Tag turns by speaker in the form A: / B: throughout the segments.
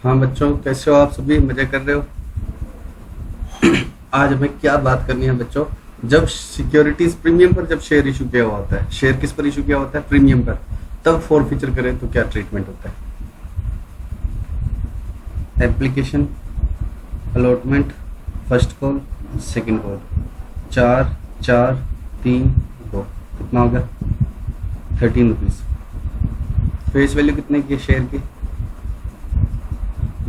A: हाँ बच्चों, कैसे हो आप? सभी मजे कर रहे हो? आज हमें क्या बात करनी है बच्चों? जब सिक्योरिटीज प्रीमियम पर जब शेयर इशू किया हुआ होता है, शेयर किस पर इशू किया होता है? प्रीमियम पर। तब फोर फीचर करें तो क्या ट्रीटमेंट होता है? Application, allotment, first call, second call. चार, चार, तीन, दो। कितना होगा? 13 रुपीज। फेस वैल्यू कितने की है शेयर की?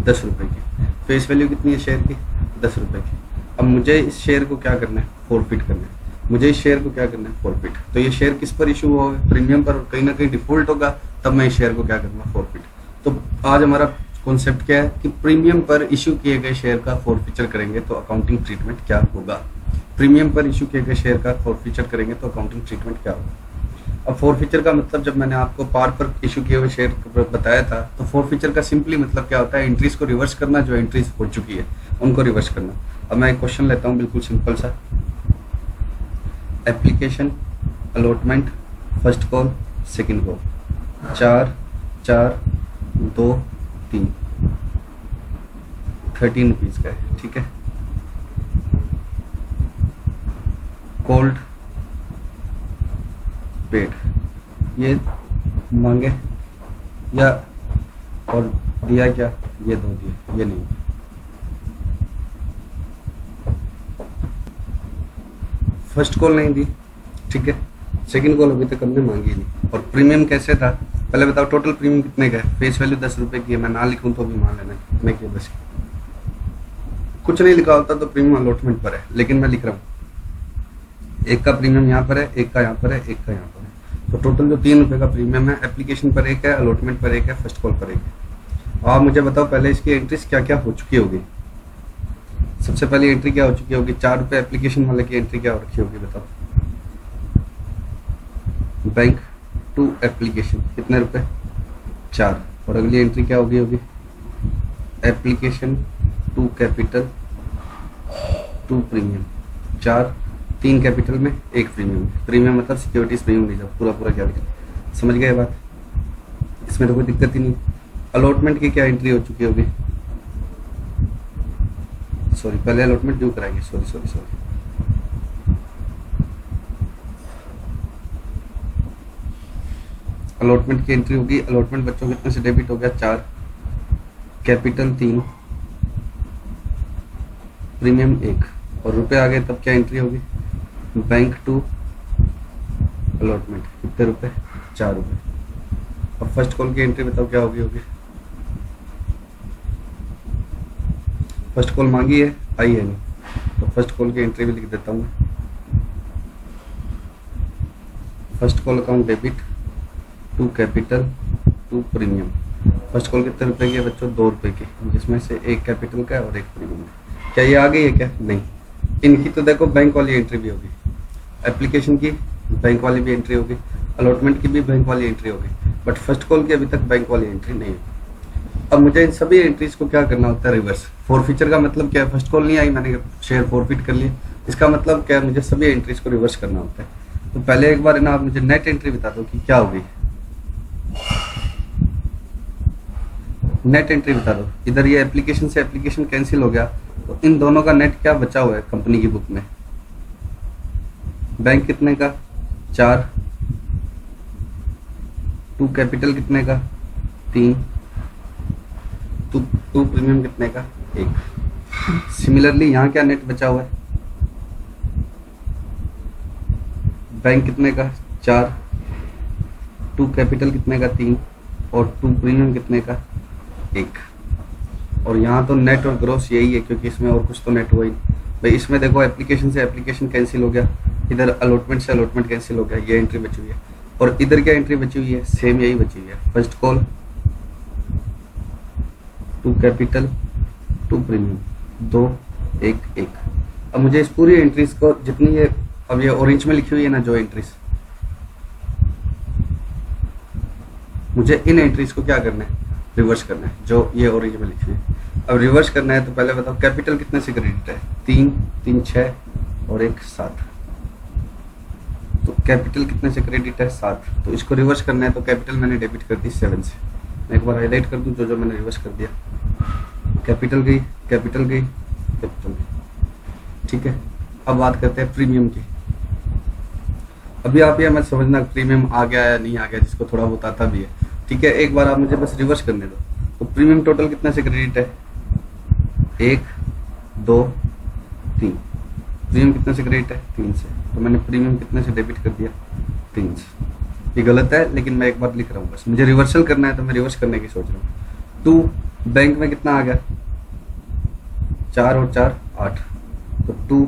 A: 10 रुपए की। फेस वैल्यू कितनी है शेयर की? 10 रुपए की। अब मुझे इस शेयर को क्या करना है? फॉरफिट करना है। मुझे इस शेयर को क्या करना है? फॉरफिट। तो ये शेयर किस पर इशू हुआ है? प्रीमियम पर। और कहीं ना कहीं डिफॉल्ट होगा, तब मैं इस शेयर को क्या करूंगा? फॉरफिट। तो आज हमारा कॉन्सेप्ट क्या है कि प्रीमियम पर इशू किए गए शेयर का फॉरफीचर करेंगे तो अकाउंटिंग ट्रीटमेंट क्या होगा। प्रीमियम पर इशू किए गए शेयर का फॉरफीचर करेंगे तो अकाउंटिंग ट्रीटमेंट क्या होगा। अब फोर फीचर का मतलब, जब मैंने आपको पार पर इशू किए हुए शेयर बताया था, तो फोर फीचर का सिंपली मतलब क्या होता है? एंट्रीज को रिवर्स करना, जो एंट्रीज हो चुकी है उनको रिवर्स करना। अब मैं एक क्वेश्चन लेता हूँ बिल्कुल सिंपल सा। Application, allotment, first call, second call. चार, चार, दो, तीन। 13 रुपीज का है, ठीक है। कोल्ड, पेड, ये मांगे या और दिया क्या? ये दो दिए, ये नहीं। फर्स्ट कॉल नहीं दी, ठीक है। सेकंड कॉल अभी तक हमने मांगी नहीं। और प्रीमियम कैसे था? पहले बताओ टोटल प्रीमियम कितने का है? फेस वैल्यू 10 रुपए की है। मैं ना लिखूं तो भी मान लेना कितने की है। बस कुछ नहीं लिखा होता तो प्रीमियम अलॉटमेंट पर है, लेकिन मैं लिख रहा हूँ। एक का प्रीमियम यहाँ पर है, एक का यहाँ पर है, एक का यहाँ पर है। तो टोटल जो 3 रुपए का प्रीमियम है, एप्लीकेशन पर एक है, अलॉटमेंट पर एक है, फर्स्ट कॉल पर एक है। आप मुझे बताओ पहले इसकी एंट्रीज क्या क्या हो चुकी होगी। सबसे पहली एंट्री क्या हो चुकी होगी? 4 रुपए एप्लीकेशन वाले की एंट्री क्या हो रखी होगी बताओ? बैंक टू एप्लीकेशन कितने रुपए? 4। और अगली एंट्री क्या होगी? Application to capital to premium. 4, 3 capital में, 1 प्रीमियम। प्रीमियम मतलब सिक्योरिटीज प्रीमियम नहीं, जाओ पूरा पूरा कैपिटल। समझ गए बात? इसमें तो कोई दिक्कत ही नहीं। अलॉटमेंट की क्या एंट्री हो चुकी होगी? सॉरी, पहले अलॉटमेंट ड्यू कराएंगे। Sorry sorry sorry. अलॉटमेंट की एंट्री होगी। अलॉटमेंट बच्चों कितने से डेबिट हो गया? 4, कैपिटल 3, प्रीमियम 1 और रुपए आ गए, तब क्या एंट्री होगी? बैंक टू अलॉटमेंट कितने रुपए? 4 रुपए। अब फर्स्ट कॉल की एंट्री बताओ क्या होगी? फर्स्ट कॉल मांगी है, आई है नहीं, तो फर्स्ट कॉल की एंट्री भी लिख देता हूँ। First call account debit to capital to premium. First call कितने रुपए की है बच्चों? 2 रुपए की, जिसमें से 1 कैपिटल का है और 1 प्रीमियम का। क्या ये आ गई है क्या? नहीं। इनकी तो देखो बैंक वाली एंट्री भी होगी, एप्लीकेशन की बैंक वाली भी एंट्री होगी, अलॉटमेंट की भी बैंक वाली एंट्री होगी, बट फर्स्ट कॉल की अभी तक बैंक वाली एंट्री नहीं होगी। अब मुझे इन सभी एंट्रीज को क्या करना होता है? रिवर्स। फॉरफीचर का मतलब क्या है? फर्स्ट कॉल नहीं आई, मैंने शेयर फॉरफिट कर लिया। इसका मतलब क्या है? मुझे सभी एंट्रीज को रिवर्स करना होता है। तो पहले एक बार है ना, आप मुझे नेट एंट्री बता दो कि क्या होगी। नेट एंट्री बता दो। इधर ये एप्लीकेशन से एप्लीकेशन कैंसिल हो गया, तो इन दोनों का नेट क्या बचा हुआ है कंपनी की बुक में? बैंक कितने का? 4, टू कैपिटल कितने का? 3, टू प्रीमियम कितने का? 1। सिमिलरली यहाँ क्या नेट बचा हुआ है? बैंक कितने का? 4, टू कैपिटल कितने का? 3 और टू प्रीमियम कितने का? 1। और यहाँ तो नेट और ग्रॉस यही है, क्योंकि इसमें और कुछ तो नेट हुआ ही भाई। इसमें देखो एप्लीकेशन से एप्लीकेशन कैंसिल हो गया, इधर अलॉटमेंट से अलॉटमेंट कैंसिल हो गया, ये एंट्री बची हुई है। और इधर क्या एंट्री बची हुई है? सेम यही बची हुई है। First call to capital to premium, 2, 1, 1। अब मुझे इस पूरी एंट्रीज को, जितनी ये अब ये ऑरेंज में लिखी हुई है ना जो एंट्रीज, मुझे इन एंट्रीज को क्या करना है? रिवर्स करना है, जो ये ऑरेंज में लिखी है। अब रिवर्स करना है तो पहले बताओ कैपिटल कितने से क्रेडिट है? 3, 3, 6 और 1, 7। तो कैपिटल कितने से क्रेडिट है? 7। तो इसको रिवर्स करना है तो कैपिटल मैंने डेबिट कर दी 7 से। मैं एक बार हाईलाइट कर दूं जो जो मैंने रिवर्स कर दिया। कैपिटल गई, कैपिटल गई, कैपिटल गई। ठीक है, अब बात करते हैं प्रीमियम की। अभी आप ये मत समझना प्रीमियम आ गया या नहीं आ गया, जिसको थोड़ा बहुत आता भी है। ठीक है, एक बार आप मुझे बस रिवर्स करने दो। तो प्रीमियम टोटल कितने से क्रेडिट है? 1 2 3। प्रीमियम कितने से क्रेडिट है? 3 से। तो मैंने प्रीमियम कितने से डेबिट कर दिया? 3 से। ये गलत है, लेकिन मैं एक बार लिख रहा हूँ, बस मुझे रिवर्सल करना है तो मैं रिवर्स करने की सोच रहा हूँ। 2 बैंक में कितना आ गया? 4 और 4 8। तो 2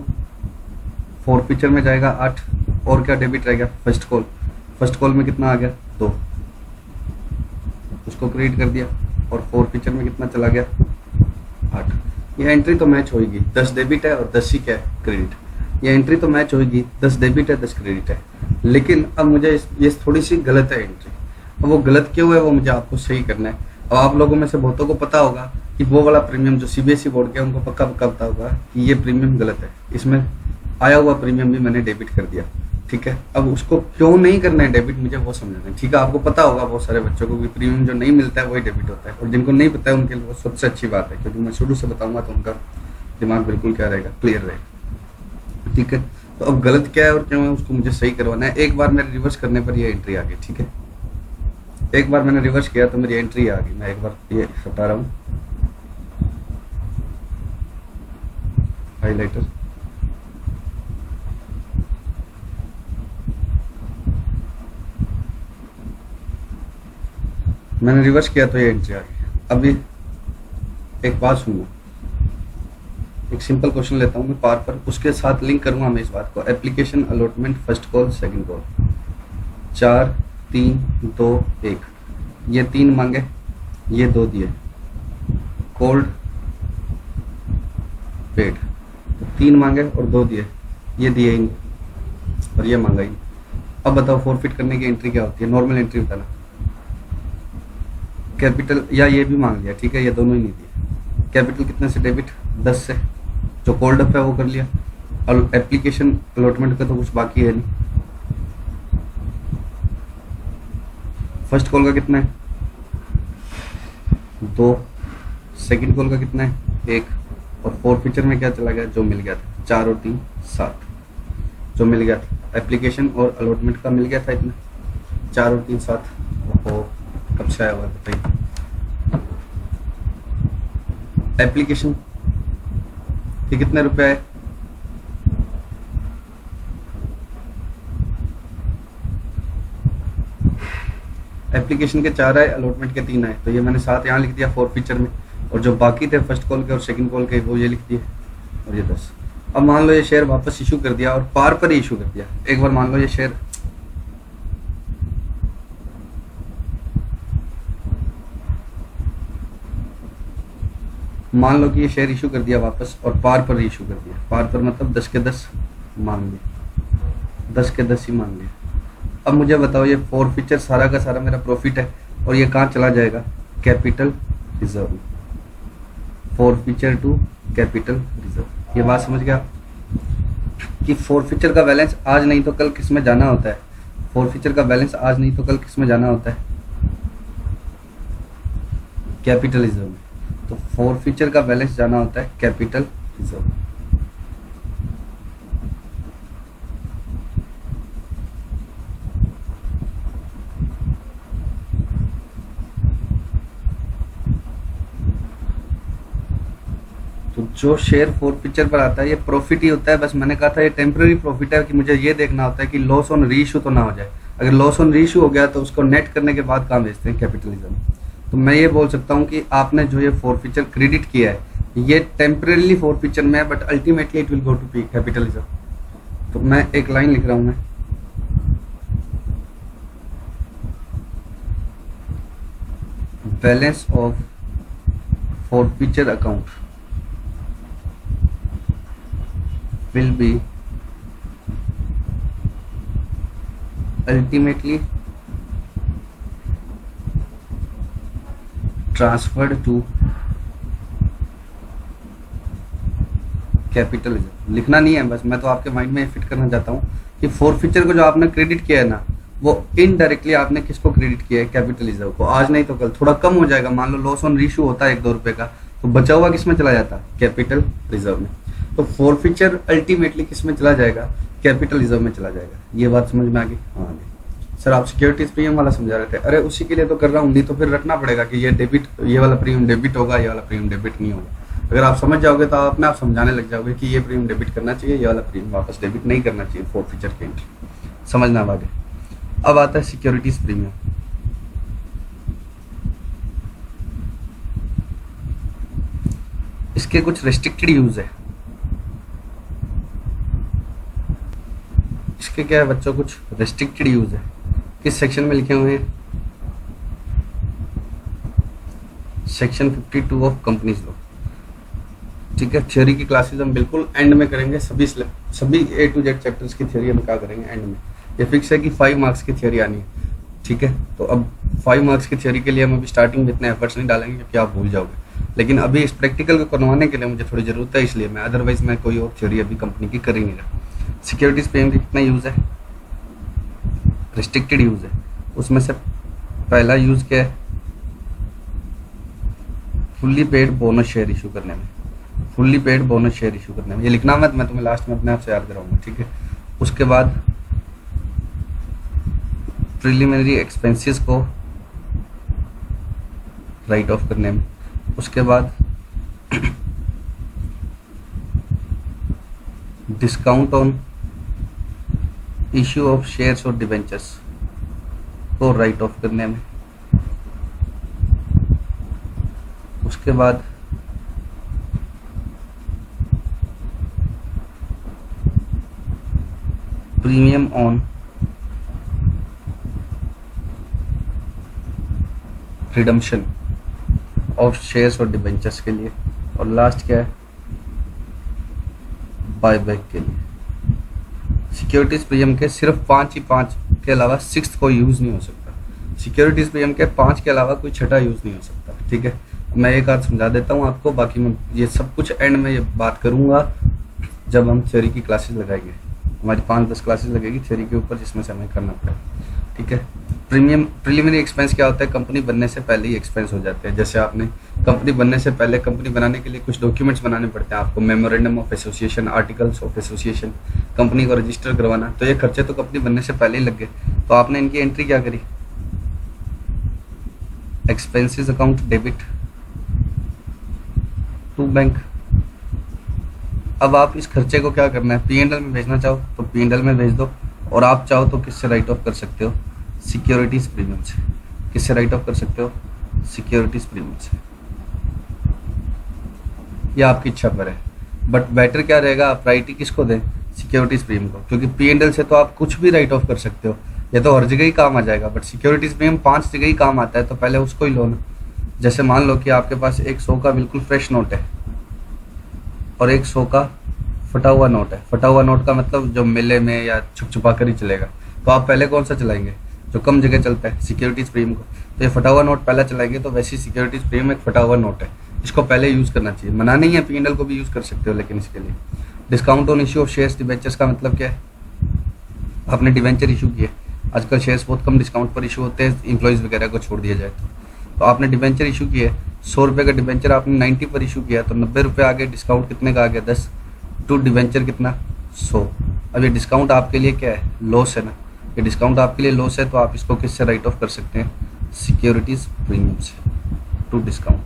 A: फोरफीचर में जाएगा 8, और क्या डेबिट रह गया? First call. फर्स्ट कॉल में कितना आ गया? 2, उसको क्रेडिट कर दिया। और फोरफीचर में कितना चला गया? 8। ये एंट्री तो मैच होगी, 10 डेबिट है और 10 ही क्या है? क्रेडिट। ये एंट्री तो मैच होगी, 10 डेबिट है 10 क्रेडिट है। लेकिन अब मुझे ये थोड़ी सी गलत है एंट्री। अब वो गलत क्यों है वो मुझे आपको सही करना है। अब आप लोगों में से बहुतों को पता होगा कि वो वाला प्रीमियम जो सीबीएसई बोर्ड के उनको पक्का पक्का पता होगा कि ये प्रीमियम गलत है, इसमें आया हुआ प्रीमियम भी मैंने डेबिट कर दिया। ठीक है, अब उसको क्यों नहीं करना है डेबिट, मुझे वो समझना है। ठीक है, आपको पता होगा बहुत सारे बच्चों को कि प्रीमियम जो नहीं मिलता है वही डेबिट होता है, और जिनको नहीं पता है उनके लिए वो सबसे अच्छी बात है, क्योंकि मैं शुरू से बताऊंगा तो उनका दिमाग बिल्कुल क्या रहेगा? क्लियर रहेगा। ठीक है, तो अब गलत क्या है और क्यों है उसको मुझे सही करवाना है। एक बार मेरे रिवर्स करने पर ये एंट्री आ गई। ठीक है, एक बार मैंने रिवर्स किया तो मेरी एंट्री आ गई। मैं एक बार ये हटा रहा हूँ हाइलाइटर। मैंने रिवर्स किया तो ये एंट्री आ गई। अभी एक बात सुनो, एक सिंपल क्वेश्चन लेता हूँ मैं पार पर, उसके साथ लिंक करूंगा मैं इस बात को। Application allotment first call second call 4 3 2 1। ये 3 मांगे, ये 2 दिए। कोल्ड पेड, 3 मांगे और 2 दिए, ये दिए ही और ये मांगा ही। अब बताओ फोरफिट करने की एंट्री क्या होती है? नॉर्मल एंट्री बताना। कैपिटल या ये भी मांग लिया, ठीक है, ये दोनों ही नहीं दिए। कैपिटल कितने से डेबिट? 10 से। जो कोल्ड अप है वो कर लिया, और एप्लीकेशन अलॉटमेंट का तो कुछ बाकी है नहीं। फर्स्ट कॉल का कितना है? 2। सेकंड कॉल का कितना है? 1। और फोरफीचर में क्या चला गया? जो मिल गया था 4 और 3 7, जो मिल गया था। एप्लीकेशन और अलॉटमेंट का मिल गया था इतना, 4 और 3 7। ओहो, कब से आया हुआ है बताइए? एप्लीकेशन ये कितने रुपए है? एप्लीकेशन के 4 आए, अलॉटमेंट के 3 आए, तो ये मैंने 7 यहाँ लिख दिया फोरफीचर में, और जो बाकी थे फर्स्ट कॉल के और सेकंड कॉल के वो ये लिख दिए, और ये 10। अब मान लो ये शेयर वापस इशू कर दिया और पार पर ही इशू कर दिया। एक बार मान लो ये शेयर मान लो कि ये शेयर इशू कर दिया वापस और पार पर इशू कर दिया। पार पर मतलब 10 के 10 मान लिए, 10 के 10 ही मान लिए। अब मुझे बताओ ये फोरफीचर सारा का सारा मेरा प्रॉफिट है, और ये कहाँ चला जाएगा? Capital reserve. Forfeiture to capital reserve. ये बात समझ गया कि फोरफीचर का बैलेंस आज नहीं तो कल किस में जाना होता है? फोरफीचर का बैलेंस आज नहीं तो कल किस में जाना होता है? कैपिटल रिजर्व में। तो फोरफीचर का बैलेंस जाना होता है कैपिटल रिजर्व। तो जो शेयर फोरफीचर पर आता है ये प्रॉफिट ही होता है। बस मैंने कहा था ये टेम्पररी प्रॉफिट है कि मुझे ये देखना होता है कि लॉस ऑन रीइशू तो ना हो जाए। अगर लॉस ऑन रीइशू हो गया तो उसको नेट करने के बाद कहाँ भेजते हैं? कैपिटलिज्म। तो मैं ये बोल सकता हूँ कि आपने जो ये फोरफीचर क्रेडिट किया है ये टेम्पररीली फोरफीचर में है, but ultimately it will go to capitalism. तो मैं एक लाइन लिख रहा हूँ मैं, balance of forfeiture account will be ultimately transferred to capitalism. लिखना नहीं है, बस मैं तो आपके माइंड में फिट करना चाहता हूँ कि फोरफीचर को जो आपने क्रेडिट किया है ना, वो इनडायरेक्टली आपने किसको क्रेडिट किया है, कैपिटल रिजर्व को। आज नहीं तो कल थोड़ा कम हो जाएगा, मान लो लॉस ऑन रीशू होता है 1-2 रुपए का, तो बचा हुआ किस में चला जाता है, कैपिटल रिजर्व में। तो फॉरफीचर अल्टीमेटली किस में चला जाएगा, कैपिटल रिजर्व में चला जाएगा। ये बात समझ में आ गई? हाँ आ गई। सर आप सिक्योरिटीज प्रीमियम वाला समझा रहे थे, अरे उसी के लिए तो कर रहा हूँ, नहीं तो फिर रखना पड़ेगा कि ये डेबिट, ये वाला प्रीमियम डेबिट होगा, ये वाला प्रीमियम डेबिट नहीं होगा। अगर आप समझ जाओगे तो आप अपने आप समझाने लग जाओगे कि ये प्रीमियम डेबिट करना चाहिए, ये वाला प्रीमियम वापस डेबिट नहीं करना चाहिए फॉरफीचर की एंट्री। समझना आगे। अब आता है सिक्योरिटीज प्रीमियम। इसके कुछ रेस्ट्रिक्टेड यूज है। इसके क्या है बच्चों, कुछ रेस्ट्रिक्टेड यूज है। किस सेक्शन में लिखे हुए हैं, सेक्शन 52 ऑफ कंपनीज लॉ। ठीक है, थ्योरी की क्लासेस हम बिल्कुल एंड में करेंगे, सभी A to Z चैप्टर्स की थ्योरी हम क्या करेंगे एंड में। ये फिक्स है कि 5 मार्क्स की थ्योरी आनी है। ठीक है, तो अब 5 मार्क्स की थ्योरी के लिए हम अभी स्टार्टिंग में इतने एफर्ट्स नहीं डालेंगे क्योंकि आप भूल जाओगे, लेकिन अभी इस प्रैक्टिकल को करवाने के लिए मुझे थोड़ी जरूरत है, इसलिए मैं, अदरवाइज मैं कोई और थ्योरी अभी कंपनी की कर ही नहीं रहा। सिक्योरिटीज प्रीमियम कितना यूज है, रिस्ट्रिक्टेड यूज है। उसमें से पहला यूज क्या है, fully paid bonus share issue करने में। Fully paid bonus share issue करने में, ये लिखना मत, मैं तुम्हें लास्ट में अपने आप से याद कराऊंगा। ठीक है, उसके बाद प्रिलिमिनरी एक्सपेंसेस को राइट ऑफ करने में। उसके बाद discount on issue of shares और डिबेंचर्स को राइट ऑफ करने में। उसके बाद premium on redemption of shares और डिबेंचर्स के लिए। और लास्ट क्या है, बायबैक के लिए। सिक्योरिटीज प्रीमियम के सिर्फ 5 ही 5 के अलावा 6th कोई यूज नहीं हो सकता। सिक्योरिटीज प्रीमियम के 5 के अलावा कोई छठा यूज नहीं हो सकता। ठीक है, मैं एक आध समझा देता हूँ आपको, बाकी मैं ये सब कुछ एंड में ये बात करूंगा जब हम थ्योरी की क्लासेस लगाएंगे। हमारी 5-10 क्लासेस लगेगी थ्योरी के ऊपर, जिसमें से हमें करना पड़ेगा। ठीक है, प्रीलिमिनरी एक्सपेंस क्या होता है, कंपनी बनने से पहले ही एक्सपेंस हो जाते हैं। जैसे आपने कंपनी बनने से पहले, कंपनी बनाने के लिए कुछ डॉक्यूमेंट्स बनाने पड़ते हैं आपको, memorandum of association, articles of association, company को रजिस्टर करवाना। तो ये खर्चे तो कंपनी बनने से पहले ही लग गए, तो आपने इनकी एंट्री क्या करी, expenses account debit to bank. अब आप इस खर्चे को क्या करना है, P&L में भेजना चाहो तो P&L में भेज दो, और आप चाहो तो किससे राइट ऑफ कर सकते हो, सिक्योरिटीज प्रीमियम से। किससे राइट ऑफ कर सकते हो, सिक्योरिटीज प्रीमियम से। यह आपकी इच्छा पर है, बट बेटर क्या रहेगा, आप प्रायोरिटी किसको दें, सिक्योरिटीज प्रीमियम को, क्योंकि P&L से तो आप कुछ भी राइट ऑफ कर सकते हो, ये तो हर जगह ही काम आ जाएगा, बट सिक्योरिटीज प्रीमियम 5 जगह ही काम आता है, तो पहले उसको ही लो ना। जैसे मान लो कि आपके पास एक 100 का बिल्कुल फ्रेश नोट है और एक 100 का फटा हुआ नोट है। फटा हुआ नोट का मतलब जो मेले में या छुप छुपा कर ही चलेगा, तो आप पहले कौन सा चलाएंगे, जो कम जगह चलता है, सिक्योरिटीज प्रीमियम को। तो ये फटा हुआ नोट पहला चलाएंगे, तो वैसे सिक्योरिटीज प्रीमियम एक फटा हुआ नोट है, इसको पहले यूज करना चाहिए। मना नहीं है, P&L को भी यूज कर सकते हो, लेकिन इसके लिए discount on issue of shares debentures का मतलब क्या है, आपने डिबेंचर इशू किए। आजकल शेयर्स बहुत कम डिस्काउंट पर इशू होते हैं, इंप्लॉइज वगैरह को छोड़ दिया जाए तो आपने डिबेंचर इशू किए, 100 रुपये का डिबेंचर आपने 90 पर इशू किया, तो 90 रुपये आ गए, डिस्काउंट कितने का आ गया, 10 टू डिबेंचर कितना, 100। अब ये डिस्काउंट आपके लिए क्या है, लॉस है ना, ये डिस्काउंट आपके लिए लॉस है, तो आप इसको किससे राइट ऑफ कर सकते हैं, सिक्योरिटीज प्रीमियम से टू डिस्काउंट।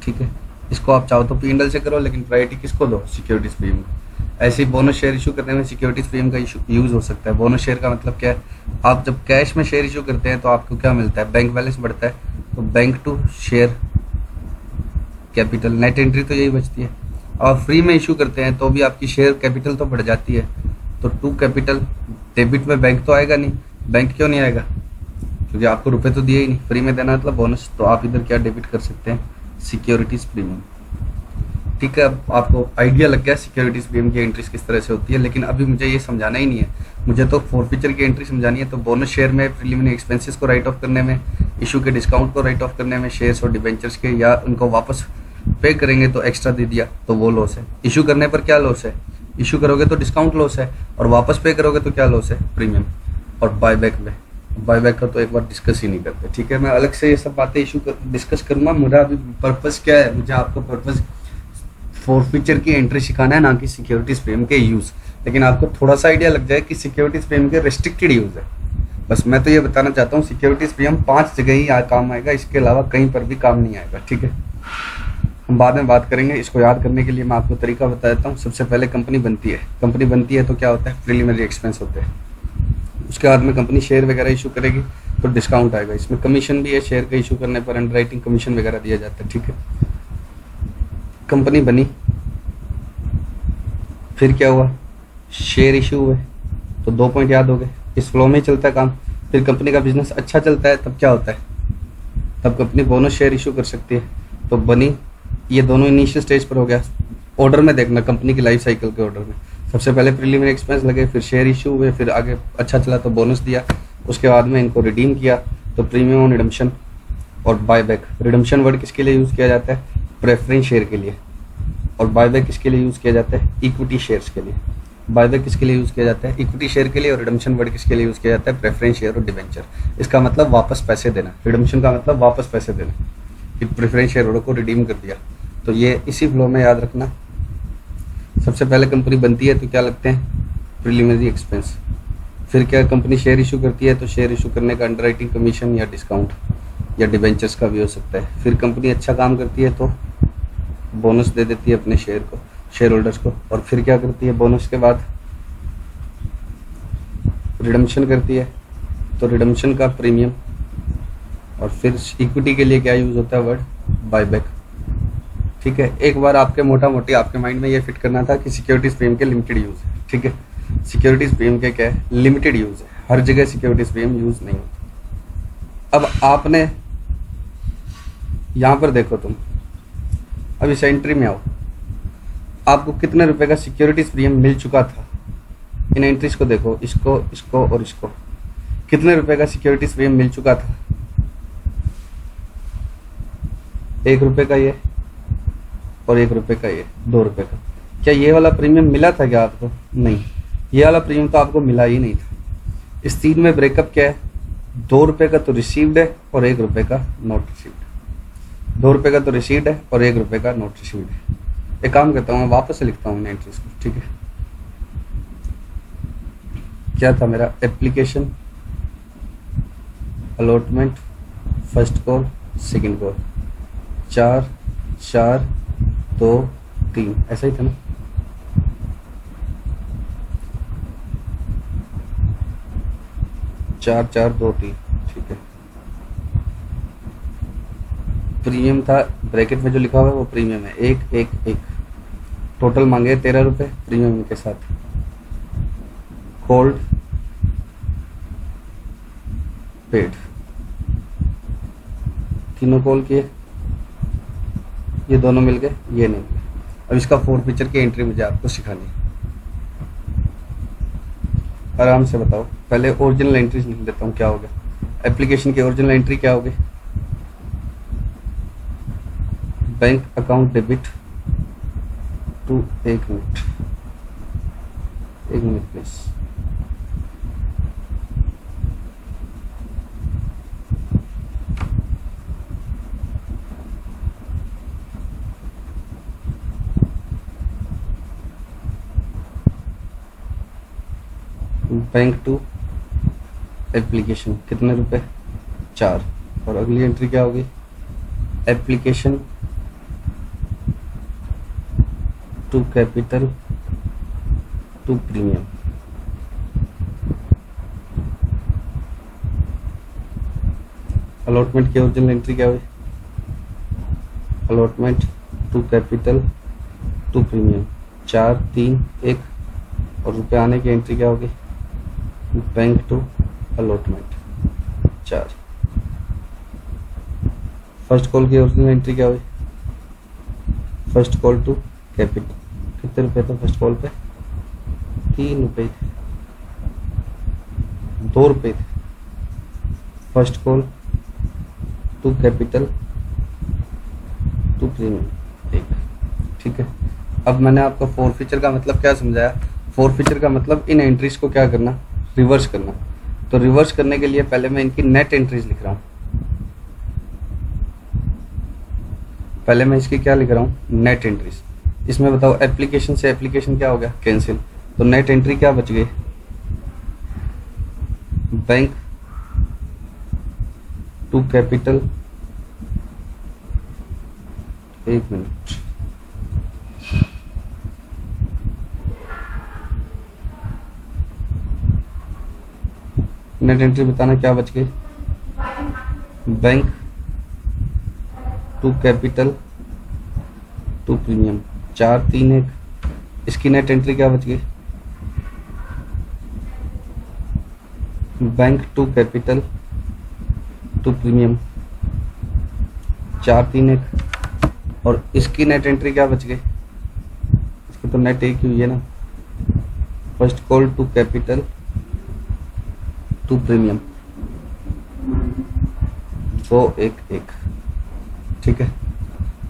A: ठीक है, इसको आप चाहो तो P&L से करो, लेकिन प्रायोरिटी किसको दो, सिक्योरिटीज प्रीमियम को। ऐसे ही बोनस शेयर इशू करने में सिक्योरिटीज प्रीमियम का यूज हो सकता है। बोनस शेयर का मतलब क्या है, आप जब कैश में शेयर इशू करते हैं तो आपको क्या मिलता है, बैंक बैलेंस बढ़ता है, तो bank to share capital, net entry तो यही बचती है। आप फ्री में इशू करते हैं तो भी आपकी शेयर कैपिटल तो बढ़ जाती है, तो टू कैपिटल डेबिट में बैंक तो आएगा नहीं। बैंक क्यों नहीं आएगा, क्योंकि आपको रुपए तो दिए ही नहीं, फ्री में देना मतलब बोनस, तो आप इधर क्या डेबिट कर सकते हैं, सिक्योरिटीज प्रीमियम। ठीक है, अब आपको आइडिया लग गया सिक्योरिटीज प्रीमियम की एंट्रीज किस तरह से होती है, लेकिन अभी मुझे ये समझाना ही नहीं है, मुझे तो फॉरफीचर की एंट्री समझानी है। तो बोनस शेयर में प्रीलिमिनरी एक्सपेंसेस को राइट ऑफ करने में, इशू के डिस्काउंट को राइट ऑफ करने में, शेयर्स और डिबेंचर्स के या उनको वापस पे करेंगे तो एक्स्ट्रा दे दिया तो वो लॉस है। इशू करने पर क्या लॉस है, इशू करोगे तो डिस्काउंट लॉस है, और वापस पे करोगे तो क्या लॉस है, प्रीमियम। और बायबैक का तो एक बार डिस्कस ही नहीं करते, ठीक है। मैं अलग से ये सब बातें डिस्कस करूंगा। मेरा अभी पर्पस क्या है, मुझे आपका पर्पस फोरफीचर की एंट्री सिखाना है, ना कि सिक्योरिटीज प्रीमियम के यूज। लेकिन आपको थोड़ा सा आइडिया लग जाए कि सिक्योरिटीज प्रीमियम के रेस्ट्रिक्टेड यूज है। बस मैं तो ये बताना चाहता हूँ सिक्योरिटीज प्रीमियम 5 जगह ही काम आएगा, इसके अलावा कहीं पर भी काम नहीं आएगा, ठीक है। हम बाद में बात करेंगे। इसको याद करने के लिए मैं आपको तरीका बता देता हूँ। सबसे पहले कंपनी बनती है तो क्या होता है, प्रीलिमिनरी एक्सपेंस होते हैं। उसके बाद में कंपनी शेयर वगैरह इशू करेगी तो डिस्काउंट आएगा। इसमें कमीशन भी है, शेयर का इशू करने पर अंडरराइटिंग कमीशन वगैरह दिया जाता है, ठीक है। कंपनी बनी, फिर क्या हुआ, शेयर इशू हुए, तो 2 पॉइंट याद हो गए। इस फ्लो में ही चलता है काम। फिर कंपनी का बिजनेस अच्छा चलता है, तब क्या होता है, तब कंपनी बोनस शेयर इशू कर सकती है। तो बनी, ये दोनों इनिशियल स्टेज पर हो गया। ऑर्डर में देखना, कंपनी की लाइफ साइकिल के ऑर्डर में सबसे पहले प्रीलिमिनरी एक्सपेंस लगे, फिर शेयर इशू हुए, फिर आगे अच्छा चला तो बोनस दिया, उसके बाद में इनको रिडीम किया तो प्रीमियम ऑन रिडम्पशन और बायबैक। रिडम्पशन वर्ड किसके लिए यूज़ किया जाता है, प्रेफरेंस शेयर के लिए। और बायबैक किसके लिए यूज़ किया जाता है, इक्विटी शेयर्स के लिए। बायबैक किसके लिए यूज़ किया जाता है, इक्विटी शेयर के लिए। और रिडम्पशन वर्ड किसके लिए यूज़ किया जाता है, प्रेफरेंस शेयर और डिवेंचर। इसका मतलब वापस पैसे देना, रिडम्पशन का मतलब वापस पैसे देना, कि प्रेफरेंस शेयर होल्डर को रिडीम कर दिया। तो ये इसी फ्लो में याद रखना। सबसे पहले कंपनी बनती है तो क्या लगते हैं, प्रीलिमिनरी एक्सपेंस। फिर क्या, कंपनी शेयर इशू करती है तो शेयर इशू करने का अंडरराइटिंग कमीशन या डिस्काउंट या डिबेंचर्स का भी हो सकता है। फिर कंपनी अच्छा काम करती है तो बोनस दे देती है अपने शेयर होल्डर्स को। और फिर क्या करती है, बोनस के बाद रिडम्पशन करती है तो रिडम्पशन का प्रीमियम। और फिर इक्विटी के लिए क्या यूज होता है, वर्ड बायबैक, ठीक है। एक बार आपके मोटा मोटी आपके माइंड में ये फिट करना था कि सिक्योरिटीज प्रीमियम के लिमिटेड यूज है, ठीक है। सिक्योरिटीज प्रीमियम के क्या है, लिमिटेड यूज है। हर जगह सिक्योरिटीज प्रीमियम यूज नहीं होता। अब आपने यहां पर देखो, तुम अब इस एंट्री में आओ, आपको कितने रुपए का सिक्योरिटीज प्रीमियम मिल चुका था। इन एंट्रीज को देखो, इसको और इसको, कितने रुपए का सिक्योरिटीज प्रीमियम मिल चुका था। 1 रुपए का ये और 1 रुपए का ये, 2 रुपए का। क्या ये वाला प्रीमियम मिला था क्या आपको, नहीं, ये वाला प्रीमियम तो आपको मिला ही नहीं था। इस 3 में ब्रेकअप क्या है, 2 रुपए का तो रिसीव्ड है और 1 रुपए का नॉट रिसीव्ड। 2 रुपए का तो रिसीव्ड है और 1 रुपए का नॉट रिसीव्ड है। एक काम करता हूँ, मैं वापस से लिखता हूँ एंट्रीज को, ठीक है। क्या था मेरा, application, allotment, first call, second call, 4 4 2 3, ऐसा ही था ना। चार 4 2 3, ठीक है। प्रीमियम था, ब्रैकेट में जो लिखा हुआ है वो प्रीमियम है, 1 1 1। टोटल मांगे 13 रुपए प्रीमियम के साथ। कोल्ड पेड, तीनों कॉल किए, ये दोनों मिल गए, ये नहीं मिले। अब इसका फोरफीचर की एंट्री मुझे आपको सिखानी है। आराम से बताओ। पहले ओरिजिनल एंट्री लिख देता हूँ, क्या हो गया। एप्लीकेशन की ओरिजिनल एंट्री क्या होगी, bank account debit to, 1 minute please. Bank to application, कितने रुपए, 4। और अगली एंट्री क्या होगी, application to capital to premium. Allotment की ओरिजिनल एंट्री क्या हुई, allotment to capital to premium, 4 3 1। और रुपए आने की एंट्री क्या होगी, bank to allotment, 4। First call की ओरिजिनल एंट्री क्या हुई, फर्स्ट कॉल टू कैपिटल, कितने रुपए थे फर्स्ट कॉल पे, 3 रुपए थे, 2 रुपए थे। First call to capital to premium, 1, ठीक है। अब मैंने आपको फोरफीचर का मतलब क्या समझाया। फोरफीचर का मतलब इन एंट्रीज को क्या करना, रिवर्स करना। तो तो रिवर्स करने के लिए पहले मैं इनकी नेट एंट्रीज लिख रहा हूँ। पहले मैं इसकी क्या लिख रहा हूँ, नेट एंट्रीज। इसमें बताओ एप्लीकेशन से एप्लीकेशन क्या हो गया, कैंसिल। तो नेट एंट्री क्या बच गई, बैंक टू कैपिटल, एक मिनट, नेट एंट्री बताना क्या बच गई, bank to capital to premium, 4 3 1। इसकी नेट एंट्री क्या बच गई, bank to capital to premium, 4 3 1। और इसकी नेट एंट्री क्या बच गई, इसकी तो नेट एक ही हुई है ना, first call to capital to premium, 2 1 1। ठीक है,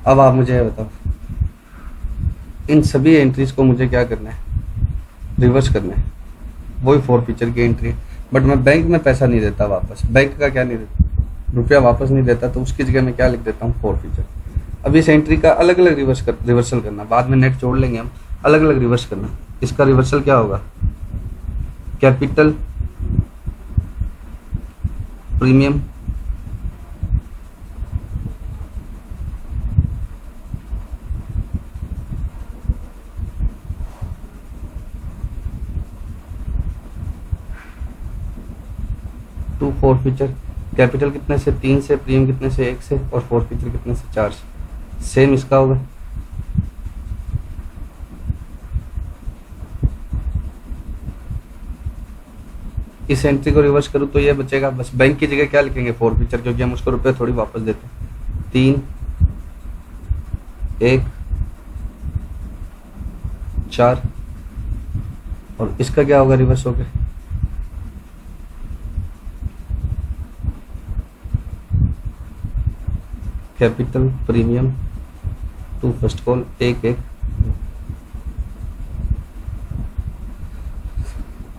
A: अब आप मुझे बताओ इन सभी एंट्रीज को मुझे क्या करना है, रिवर्स करना है। वही फोरफीचर की एंट्री है, बट मैं बैंक में पैसा नहीं देता वापस, बैंक का क्या नहीं देता, रुपया वापस नहीं देता, तो उसकी जगह मैं क्या लिख देता हूँ, फोरफीचर। अब इस एंट्री का अलग अलग रिवर्सल करना, बाद में नेट जोड़ लेंगे हम, अलग अलग रिवर्स करना। इसका रिवर्सल क्या होगा, capital premium to forfeiture, capital कितने से 3 से, प्रीमियम कितने से 1 से, और फोरफीचर कितने से 4 से। सेम इसका होगा, इस एंट्री को रिवर्स करूँ तो ये बचेगा, बस बैंक की जगह क्या लिखेंगे, फोरफीचर, क्योंकि हम उसको रुपए थोड़ी वापस देते हैं। 3 1 4, और इसका क्या होगा, रिवर्स हो गया, capital premium to first call 1 1।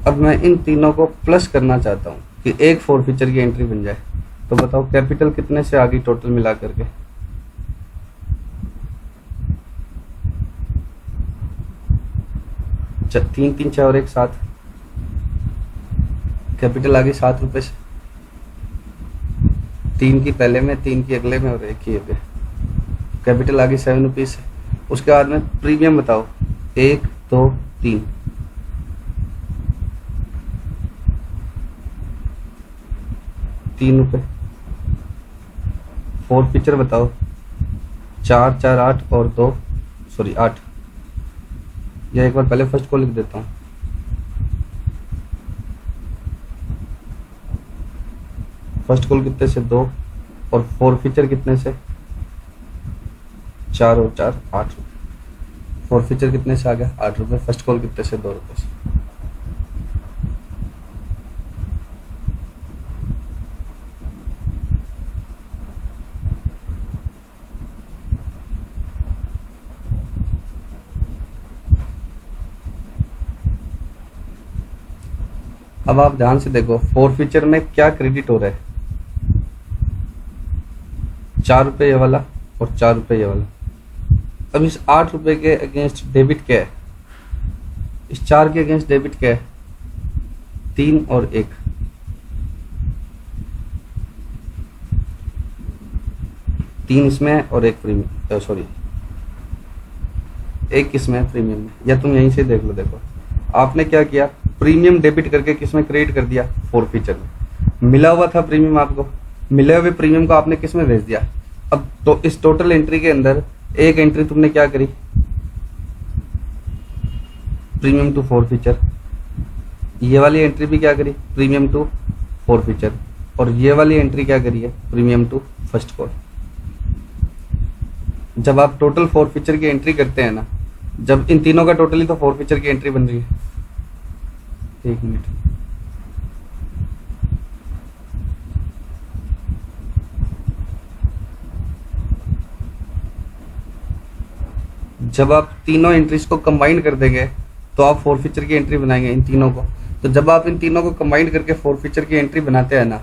A: अब मैं इन तीनों को प्लस करना चाहता हूँ कि एक फोरफीचर की एंट्री बन जाए। तो बताओ कैपिटल कितने से आ गई टोटल मिला करके, 3 3 6 और 1 7, कैपिटल आ गई 7 रुपए से, 3 की पहले में, 3 की अगले में, और 1 की अगले। कैपिटल आ गई 7 रुपीज से। उसके बाद में प्रीमियम बताओ, 1 2 3, ₹3। फोरफीचर बताओ, 4 4 8 और 2 सॉरी 8। या एक बार पहले फर्स्ट को लिख देता हूँ, फर्स्ट कॉल कितने से 2, और फोरफीचर कितने से 4 और 4 8 रुपये। फोरफीचर कितने से आ गया, 8 रुपये। फर्स्ट कॉल कितने से, 2 रुपये से। अब आप ध्यान से देखो फोरफीचर में क्या क्रेडिट हो रहा है, 4 रुपये ये वाला और 4 रुपये ये वाला। अब इस 8 रुपये के अगेंस्ट डेबिट क्या है, इस 4 के अगेंस्ट डेबिट क्या है, 3 और 1। तीन इसमें है और 1 प्रीमियम, सॉरी 1 किसमें है, प्रीमियम में। या तुम यहीं से देख लो, देखो आपने क्या किया, प्रीमियम डेबिट करके किसमें क्रेडिट कर दिया, फोरफीचर में। मिला हुआ था प्रीमियम, आपको मिले हुए प्रीमियम को आपने किसमें भेज दिया। अब तो इस टोटल एंट्री के अंदर एक एंट्री तुमने क्या करी, प्रीमियम टू फोरफीचर। ये वाली एंट्री भी क्या करी, प्रीमियम टू फोरफीचर। और ये वाली एंट्री क्या करी है, प्रीमियम टू फर्स्ट कॉल। जब आप टोटल फोरफीचर की एंट्री करते हैं ना, जब इन तीनों का टोटल ही तो फोरफीचर की एंट्री बन रही है। 1 मिनट, जब आप तीनों एंट्रीज को कंबाइन कर देंगे तो आप फोरफीचर की एंट्री बनाएंगे इन तीनों को। तो जब आप इन तीनों को कंबाइन करके फोरफीचर की एंट्री बनाते हैं ना,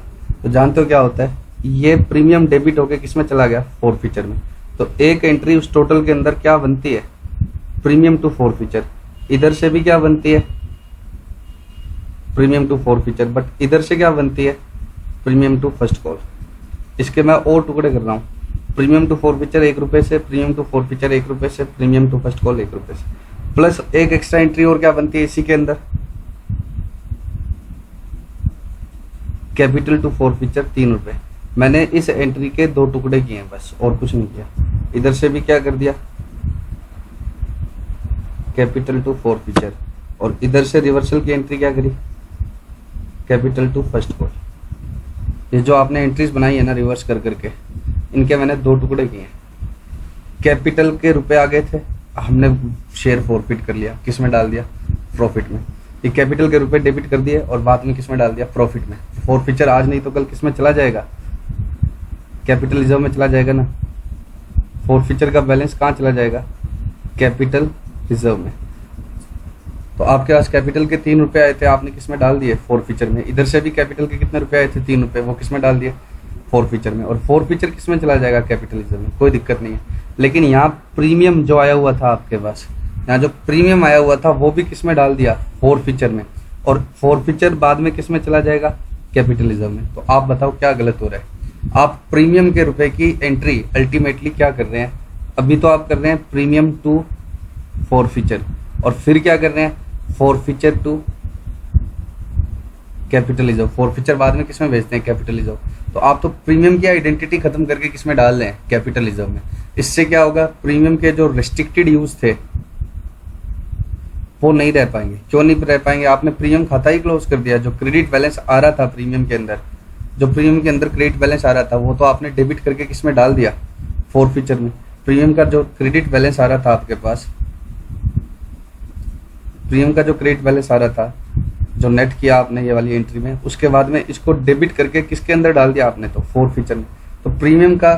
A: तो जानते हो क्या होता है, ये प्रीमियम डेबिट होके किसमें चला गया, फोरफीचर में। तो एक एंट्री उस टोटल के अंदर क्या बनती है, प्रीमियम टू फोरफीचर। इधर से भी क्या बनती है, प्रीमियम टू फोरफीचर, बट इधर से क्या बनती है, प्रीमियम टू फर्स्ट कॉल। इसके मैं और टुकड़े कर रहा हूँ, प्रीमियम टू फोरफीचर 1 रुपए से, प्रीमियम टू फोरफीचर 1 रुपए से, प्रीमियम टू फर्स्ट कॉल 1 रुपए से, प्लस एक एक्स्ट्रा एंट्री और क्या बनती है इसी के अंदर, कैपिटल टू फोरफीचर 3 रुपए। मैंने इस एंट्री के 2 टुकड़े किए हैं बस, और कुछ नहीं किया। इधर से भी क्या कर दिया, कैपिटल टू फोरफीचर, और इधर से रिवर्सल की एंट्री क्या करी, कैपिटल टू फर्स्ट कॉल। ये जो आपने एंट्रीज बनाई है ना रिवर्स कर करके, इनके मैंने 2 टुकड़े किए हैं। कैपिटल के रुपए आ गए थे, हमने शेयर फॉरफिट कर लिया, किस में डाल दिया, प्रॉफिट में। ये कैपिटल के रुपए डेबिट कर दिए और बाद में किस में डाल दिया, प्रॉफिट में। फॉरफीचर आज नहीं तो कल किस में चला जाएगा, कैपिटल रिजर्व में चला जाएगा ना। फॉरफीचर का बैलेंस कहाँ चला जाएगा, कैपिटल रिजर्व में। तो आपके पास कैपिटल के 3 रुपए आए थे, आपने किस में डाल दिए, फोरफीचर में। इधर से भी कैपिटल के कितने रुपए आए थे, 3 रुपए, वो किस में डाल दिए, फोरफीचर में। और फोरफीचर किस में चला जाएगा, कैपिटल रिजर्व में, कोई दिक्कत नहीं है। लेकिन यहाँ प्रीमियम जो आया हुआ था आपके पास, यहाँ जो प्रीमियम आया हुआ था वो भी किस में डाल दिया, फोरफीचर में। और फोरफीचर बाद में किस में चला जाएगा, कैपिटल रिजर्व में। तो आप बताओ क्या गलत हो रहा है। आप प्रीमियम के रुपए की एंट्री अल्टीमेटली क्या कर रहे हैं, अभी तो आप कर रहे हैं प्रीमियम टू फोरफीचर, और फिर क्या कर रहे हैं, forfeiture to capital reserve. Forfeiture बाद में किसमें भेजते हैं, कैपिटल रिजर्व। तो आप तो प्रीमियम की आइडेंटिटी खत्म करके किसमें डाल रहे हैं, कैपिटल रिजर्व में। इससे क्या होगा, प्रीमियम के जो रेस्ट्रिक्टेड यूज थे वो नहीं रह पाएंगे। क्यों नहीं रह पाएंगे, आपने प्रीमियम खाता ही क्लोज कर दिया। जो क्रेडिट बैलेंस आ रहा था प्रीमियम के अंदर, जो प्रीमियम के अंदर क्रेडिट बैलेंस आ रहा था, वो तो आपने डेबिट करके किसमें डाल दिया, फोरफीचर में। प्रीमियम का जो क्रेडिट बैलेंस आ रहा था आपके पास, प्रीमियम का जो क्रेडिट बैलेंस आ रहा था, जो नेट किया आपने ये वाली एंट्री में, उसके बाद में इसको डेबिट करके किसके अंदर डाल दिया आपने, तो फोरफीचर में। तो प्रीमियम का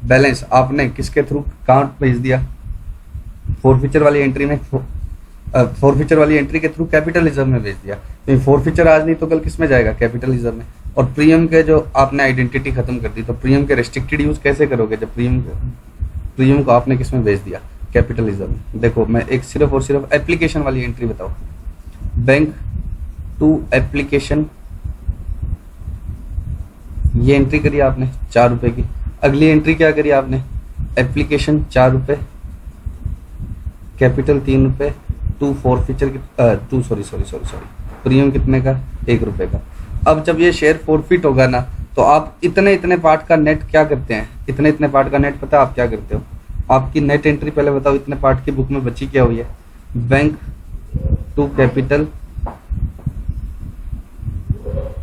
A: बैलेंस आपने किसके थ्रू कहाँ भेज दिया, फोरफीचर वाली एंट्री में, फोरफीचर वाली एंट्री के थ्रू कैपिटल रिजर्व में भेज दिया। तो फोरफीचर आज नहीं तो कल किस में जाएगा, कैपिटल रिजर्व में। और प्रीमियम के जो आपने आइडेंटिटी खत्म कर दी, तो प्रीमियम के रेस्ट्रिक्टेड यूज कैसे करोगे, जब प्रीमियम को आपने किस में भेज दिया, कैपिटल रिजर्व में। देखो मैं एक सिर्फ और सिर्फ एप्लीकेशन वाली एंट्री बताओ, बैंक टू एप्लीकेशन, ये एंट्री करी आपने 4 रुपए की। अगली एंट्री क्या करी आपने, एप्लीकेशन 4 रुपए, कैपिटल 3 रुपए, टू फोरफीचर प्रीमियम कितने का, 1 रुपए का। अब जब ये शेयर फोरफिट होगा ना, तो आप इतने इतने पार्ट का नेट क्या करते हैं, इतने इतने पार्ट का नेट पता आप क्या करते हो, आपकी नेट एंट्री पहले बताओ, इतने पार्ट की बुक में बची क्या हुई है, bank to capital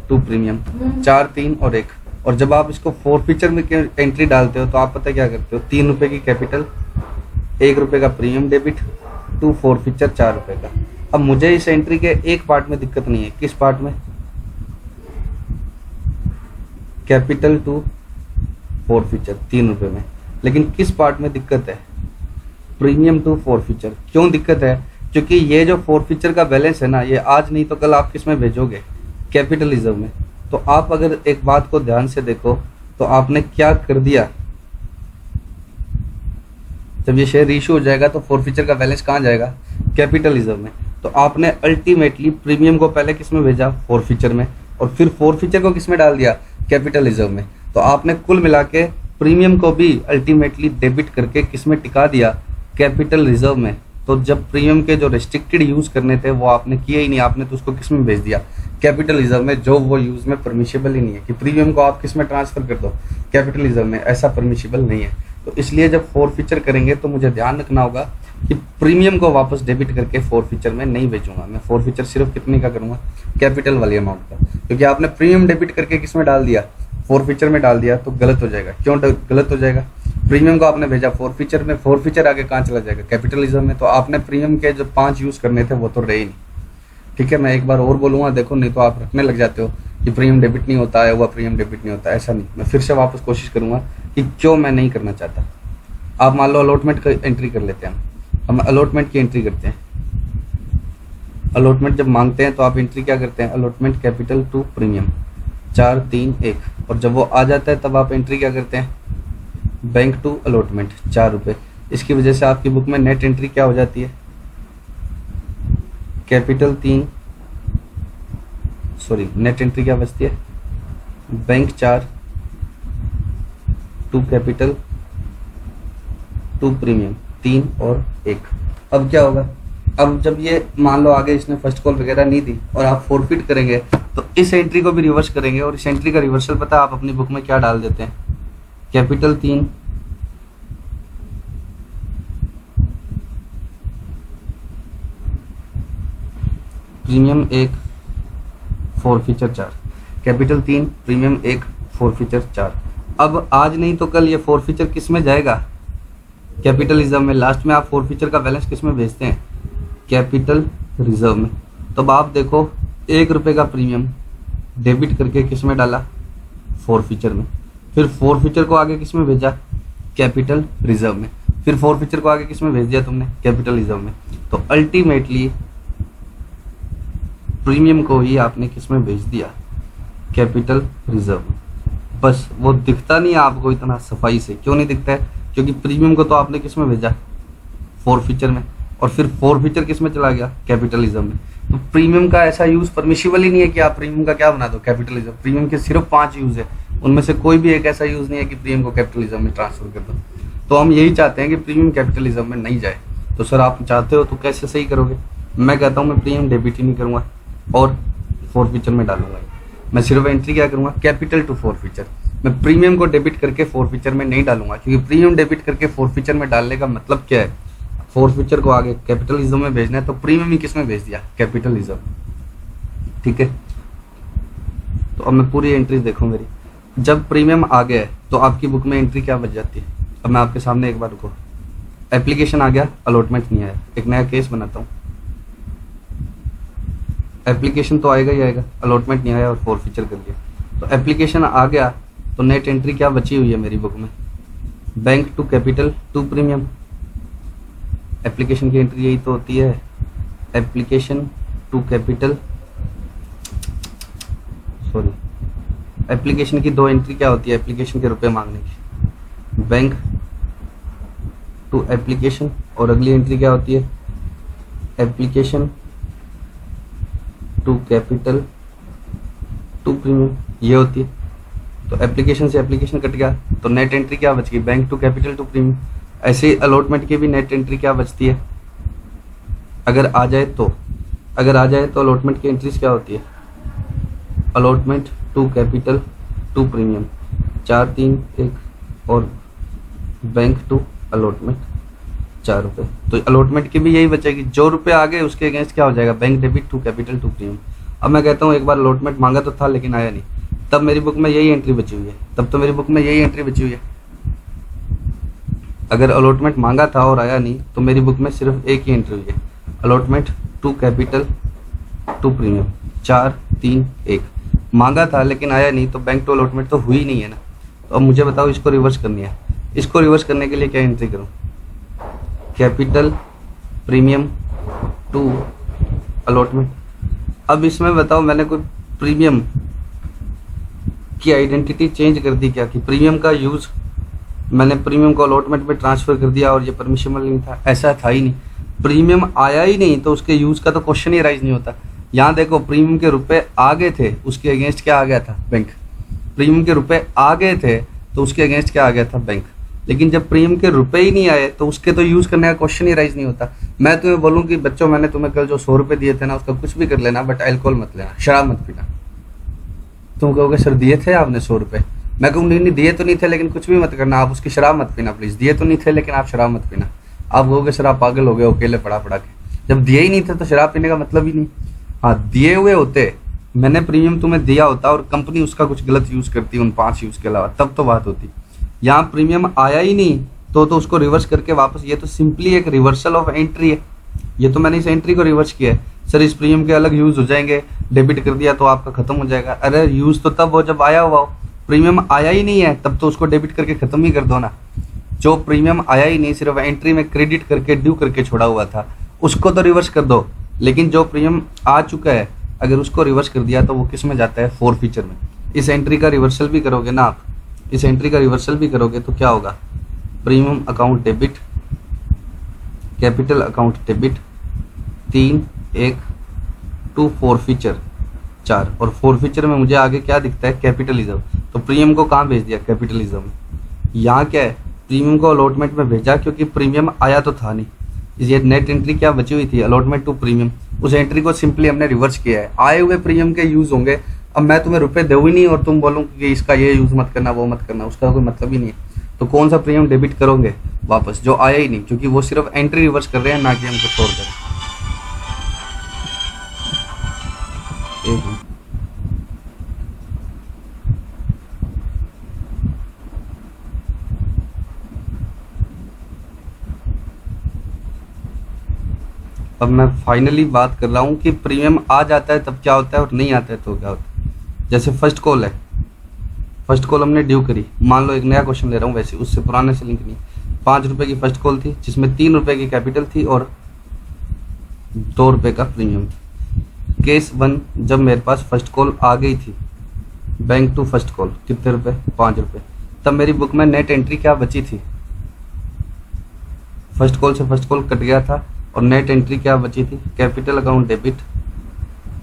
A: to premium, 4, 3 और 1। और जब आप इसको फोरफीचर में एंट्री डालते हो, तो आप पता क्या करते हो, 3 रुपए की कैपिटल, 1 रुपए का प्रीमियम डेबिट, टू फोरफीचर 4 रुपए का। अब मुझे इस एंट्री के एक पार्ट में दिक्कत नहीं है, किस पार्ट में, कैपिटल टू फोरफीचर 3 रुपए में। लेकिन किस पार्ट में दिक्कत है, प्रीमियम टू फोरफीचर। क्यों दिक्कत है, क्योंकि ये जो फोरफीचर का बैलेंस है ना, ये आज नहीं तो कल आप किस में भेजोगे, कैपिटल रिजर्व में। तो आप अगर एक बात को ध्यान से देखो, तो आपने क्या कर दिया, जब ये शेयर इशू हो जाएगा तो फोरफीचर का बैलेंस कहाँ जाएगा, कैपिटल रिजर्व में। तो आपने अल्टीमेटली प्रीमियम को पहले किस में भेजा, फोरफीचर में, और फिर फोरफीचर को किस में डाल दिया, कैपिटल रिजर्व में। तो आपने कुल मिला के प्रीमियम को भी अल्टीमेटली डेबिट करके किस में टिका दिया, कैपिटल रिजर्व में। तो जब प्रीमियम के जो रेस्ट्रिक्टेड यूज करने थे वो आपने किए ही नहीं, आपने तो उसको किस में भेज दिया, कैपिटल रिजर्व में, जो वो यूज में परमिशिबल ही नहीं है कि प्रीमियम को आप किस में ट्रांसफर कर दो, कैपिटल रिजर्व में। ऐसा परमिशिबल नहीं है। तो इसलिए जब फोरफीचर करेंगे तो मुझे ध्यान रखना होगा कि प्रीमियम को वापस डेबिट करके फोरफीचर में नहीं भेजूंगा मैं। फोरफीचर सिर्फ कितने का करूंगा, कैपिटल वाली अमाउंट का। क्योंकि आपने प्रीमियम डेबिट करके किस में डाल दिया, फोरफीचर में डाल दिया, तो गलत हो जाएगा। क्यों गलत हो जाएगा, प्रीमियम को आपने भेजा फोरफीचर में, फोरफीचर आगे कहाँ चला जाएगा, कैपिटल रिजर्व में। तो आपने प्रीमियम के जो 5 यूज करने थे वो तो रहे ही नहीं। ठीक है, मैं एक बार और बोलूंगा, देखो नहीं तो आप रखने लग जाते हो कि प्रीमियम डेबिट नहीं होता है, हुआ प्रीमियम डेबिट नहीं होता। ऐसा नहीं, मैं फिर से वापस कोशिश करूंगा कि क्यों मैं नहीं करना चाहता। आप मान लो अलॉटमेंट का एंट्री कर लेते हैं, हम अलॉटमेंट की एंट्री करते हैं। अलॉटमेंट जब मांगते हैं तो आप एंट्री क्या करते हैं, अलॉटमेंट कैपिटल टू प्रीमियम 431, और जब वो आ जाता है तब आप एंट्री क्या करते हैं, बैंक टू अलॉटमेंट 4 रुपये। इसकी वजह से आपकी बुक में नेट एंट्री क्या हो जाती है, कैपिटल 3, सॉरी नेट एंट्री क्या बचती है, bank 4 to capital to premium 3 और 1। अब क्या होगा, अब जब ये मान लो आगे इसने फर्स्ट कॉल वगैरह नहीं दी और आप फॉरफिट करेंगे तो इस एंट्री को भी रिवर्स करेंगे, और इस एंट्री का रिवर्सल पता है आप अपनी बुक में क्या डाल देते हैं, capital 3 premium 1 forfeiture 4, capital 3 premium 1 forfeiture 4। अब आज नहीं तो कल ये फॉरफीचर किस में जाएगा, कैपिटल रिजर्व में। लास्ट में आप फॉरफीचर का बैलेंस किस में भेजते हैं, कैपिटल रिजर्व में। तो अब आप देखो 1 रुपये का प्रीमियम डेबिट करके किस में डाला, फॉरफीचर में, फिर फॉरफीचर को आगे किस में भेजा, कैपिटल रिजर्व में, फिर फॉरफीचर को आगे किस में भेज दिया तुमने, कैपिटल रिजर्व में। तो अल्टीमेटली प्रीमियम को ही आपने किस में भेज दिया, कैपिटल रिजर्व में। बस वो दिखता नहीं है आपको इतना सफाई से, क्यों नहीं दिखता है, क्योंकि प्रीमियम को तो आपने किस में भेजा, फॉरफीचर में, और फिर फॉरफीचर किस में चला गया, कैपिटल रिजर्व में। तो प्रीमियम का ऐसा यूज परमिशिबल ही नहीं है कि आप प्रीमियम का क्या बना दो, कैपिटल रिजर्व। प्रीमियम के सिर्फ 5 यूज है, उनमें से कोई भी एक ऐसा यूज नहीं है कि प्रीमियम को कैपिटल रिजर्व में ट्रांसफर कर दो। तो हम यही चाहते हैं कि प्रीमियम कैपिटल रिजर्व में नहीं जाए। तो सर आप चाहते हो तो कैसे सही करोगे, मैं कहता हूँ मैं प्रीमियम डेबिट ही नहीं करूंगा और फॉरफीचर में डालूंगा। मैं सिर्फ एंट्री क्या करूंगा, कैपिटल टू फॉरफीचर। मैं प्रीमियम को डेबिट करके फॉरफीचर में नहीं डालूंगा, क्योंकि प्रीमियम डेबिट करके फॉरफीचर में डालने का मतलब क्या है, फॉरफीचर को आगे कैपिटल रिजर्व में भेजना है, तो प्रीमियम ही किस में भेज दिया, कैपिटल रिजर्व। ठीक है, तो अब मैं पूरी एंट्री देखूं मेरी। जब प्रीमियम आ गया है तो आपकी बुक में एंट्री क्या बच जाती है। अब मैं आपके सामने एक बार रुको, एप्लीकेशन आ गया, अलॉटमेंट नहीं आया, एक नया केस बनाता हूँ। एप्लीकेशन तो आएगा ही आएगा, अलॉटमेंट नहीं आया और फॉरफीचर कर दिया। तो एप्लीकेशन आ गया तो नेट एंट्री क्या बची हुई है मेरी बुक में, bank to capital to premium. Application की एंट्री यही तो होती है, application to capital, sorry application की 2 एंट्री क्या होती है, एप्लीकेशन के रुपए मांगने की, बैंक टू एप्लीकेशन, और अगली एंट्री क्या होती है, application to capital to premium, ये होती है। तो एप्लीकेशन से एप्लीकेशन कट गया तो नेट एंट्री क्या बच गई, bank to capital to premium. ऐसे ही अलॉटमेंट की भी नेट एंट्री क्या बचती है, अगर आ जाए तो अलॉटमेंट की एंट्रीज क्या होती है, allotment to capital to premium 4 3 1 और बैंक टू अलॉटमेंट 4 रुपये। तो अलॉटमेंट की भी यही बचेगी, जो रुपये आ गए उसके अगेंस्ट क्या हो जाएगा, bank debit to capital to premium. अब मैं कहता हूँ एक बार अलॉटमेंट मांगा तो था लेकिन आया नहीं, तब मेरी बुक में यही एंट्री बची हुई है, तब तो मेरी बुक में यही एंट्री बची हुई है। अगर अलॉटमेंट मांगा था और आया नहीं तो मेरी बुक में सिर्फ एक ही एंट्री हुई है, allotment to capital to premium 4 3 1। मांगा था लेकिन आया नहीं तो बैंक टू अलॉटमेंट तो हुई नहीं है ना। तो अब मुझे बताओ इसको रिवर्स करनी है, इसको रिवर्स करने के लिए क्या एंट्री करूँ, कैपिटल प्रीमियम टू अलॉटमेंट। अब इसमें बताओ मैंने कोई प्रीमियम की आइडेंटिटी चेंज कर दी क्या, कि प्रीमियम का यूज मैंने प्रीमियम को अलॉटमेंट में ट्रांसफर कर दिया और ये परमिशनल नहीं था, ऐसा था ही नहीं। प्रीमियम आया ही नहीं तो उसके यूज का तो क्वेश्चन ही राइज नहीं होता। यहाँ देखो प्रीमियम के रुपए आ गए थे, उसके अगेंस्ट क्या आ गया था, बैंक। प्रीमियम के रुपए आ गए थे तो उसके अगेंस्ट क्या आ गया था, बैंक। लेकिन जब प्रीमियम के रुपए ही नहीं आए तो उसके तो यूज करने का क्वेश्चन ही राइज नहीं होता। मैं तुम्हें बोलूँ कि बच्चों मैंने तुम्हें कल जो 100 रुपये दिए थे ना, उसका कुछ भी कर लेना बट अल्कोहल मत लेना, शराब मत पीना। तुम कहोगे सर दिए थे आपने 100 रुपये, मैं कहूँ नहीं दिए तो नहीं थे लेकिन कुछ भी मत करना, आप उसकी शराब मत पीना प्लीज। दिए तो नहीं थे लेकिन आप शराब मत पीना। आप कहोगे सर आप पागल हो गए अकेले पढ़ा पढ़ा के, जब दिए ही नहीं थे तो शराब पीने का मतलब ही नहीं। हाँ दिए हुए होते, मैंने प्रीमियम तुम्हें दिया होता और कंपनी उसका कुछ गलत यूज करती उन 5 यूज के अलावा, तब तो बात होती। यहाँ प्रीमियम आया ही नहीं तो उसको रिवर्स करके वापस, ये तो सिंपली एक रिवर्सल ऑफ एंट्री है। ये तो मैंने इस एंट्री को रिवर्स किया है, सर इस प्रीमियम के अलग यूज हो जाएंगे, डेबिट कर दिया तो आपका खत्म हो जाएगा। अरे यूज तो तब हो जब आया हुआ हो, प्रीमियम आया ही नहीं है तब तो उसको डेबिट करके खत्म ही कर दो ना। जो प्रीमियम आया ही नहीं, सिर्फ एंट्री में क्रेडिट करके ड्यू करके छोड़ा हुआ था, उसको तो रिवर्स कर दो। लेकिन जो प्रीमियम आ चुका है अगर उसको रिवर्स कर दिया तो वो किस में जाता है, फोर फीचर में। इस एंट्री का रिवर्सल भी करोगे ना आप, इस एंट्री का रिवर्सल भी करोगे तो क्या होगा, premium account debit, capital account debit, 3 1 2 four feature 4, और फोर फीचर में मुझे आगे क्या दिखता है, कैपिटलिज्म। तो प्रीमियम को कहाँ भेज दिया, कैपिटलिज्म। यहाँ क्या है, प्रीमियम को अलॉटमेंट में भेजा क्योंकि प्रीमियम आया तो था नहीं। ये नेट एंट्री क्या बची हुई थी, अलॉटमेंट टू प्रीमियम, उस एंट्री को सिंपली हमने रिवर्स किया है। आए हुए प्रीमियम के यूज होंगे। अब मैं तुम्हें रुपए दूँ ही नहीं और तुम बोलो कि इसका ये यूज मत करना वो मत करना, उसका कोई मतलब ही नहीं है। तो कौन सा प्रीमियम डेबिट करोगे वापस, जो आया ही नहीं, क्योंकि वो सिर्फ एंट्री रिवर्स कर रहे हैं ना कि हम कुछ और कर रहे हैं। अब मैं फाइनली बात कर रहा हूँ कि प्रीमियम आ जाता है तब क्या होता है और नहीं आता है तो क्या होता है। जैसे फर्स्ट कॉल है, फर्स्ट कॉल हमने ड्यू करी, मान लो एक नया क्वेश्चन ले रहा हूँ, वैसे उससे पुराने से लिंक नहीं। 5 रुपए की फर्स्ट कॉल थी जिसमें 3 रुपए की कैपिटल थी और 2 रुपए का प्रीमियम। केस 1, जब मेरे पास फर्स्ट कॉल आ गई थी, बैंक टू फर्स्ट कॉल, कितने रुपए, 5 रुपए, तब मेरी बुक में नेट एंट्री क्या बची थी, फर्स्ट कॉल से फर्स्ट कॉल कट गया था और नेट एंट्री क्या बची थी, capital account debit,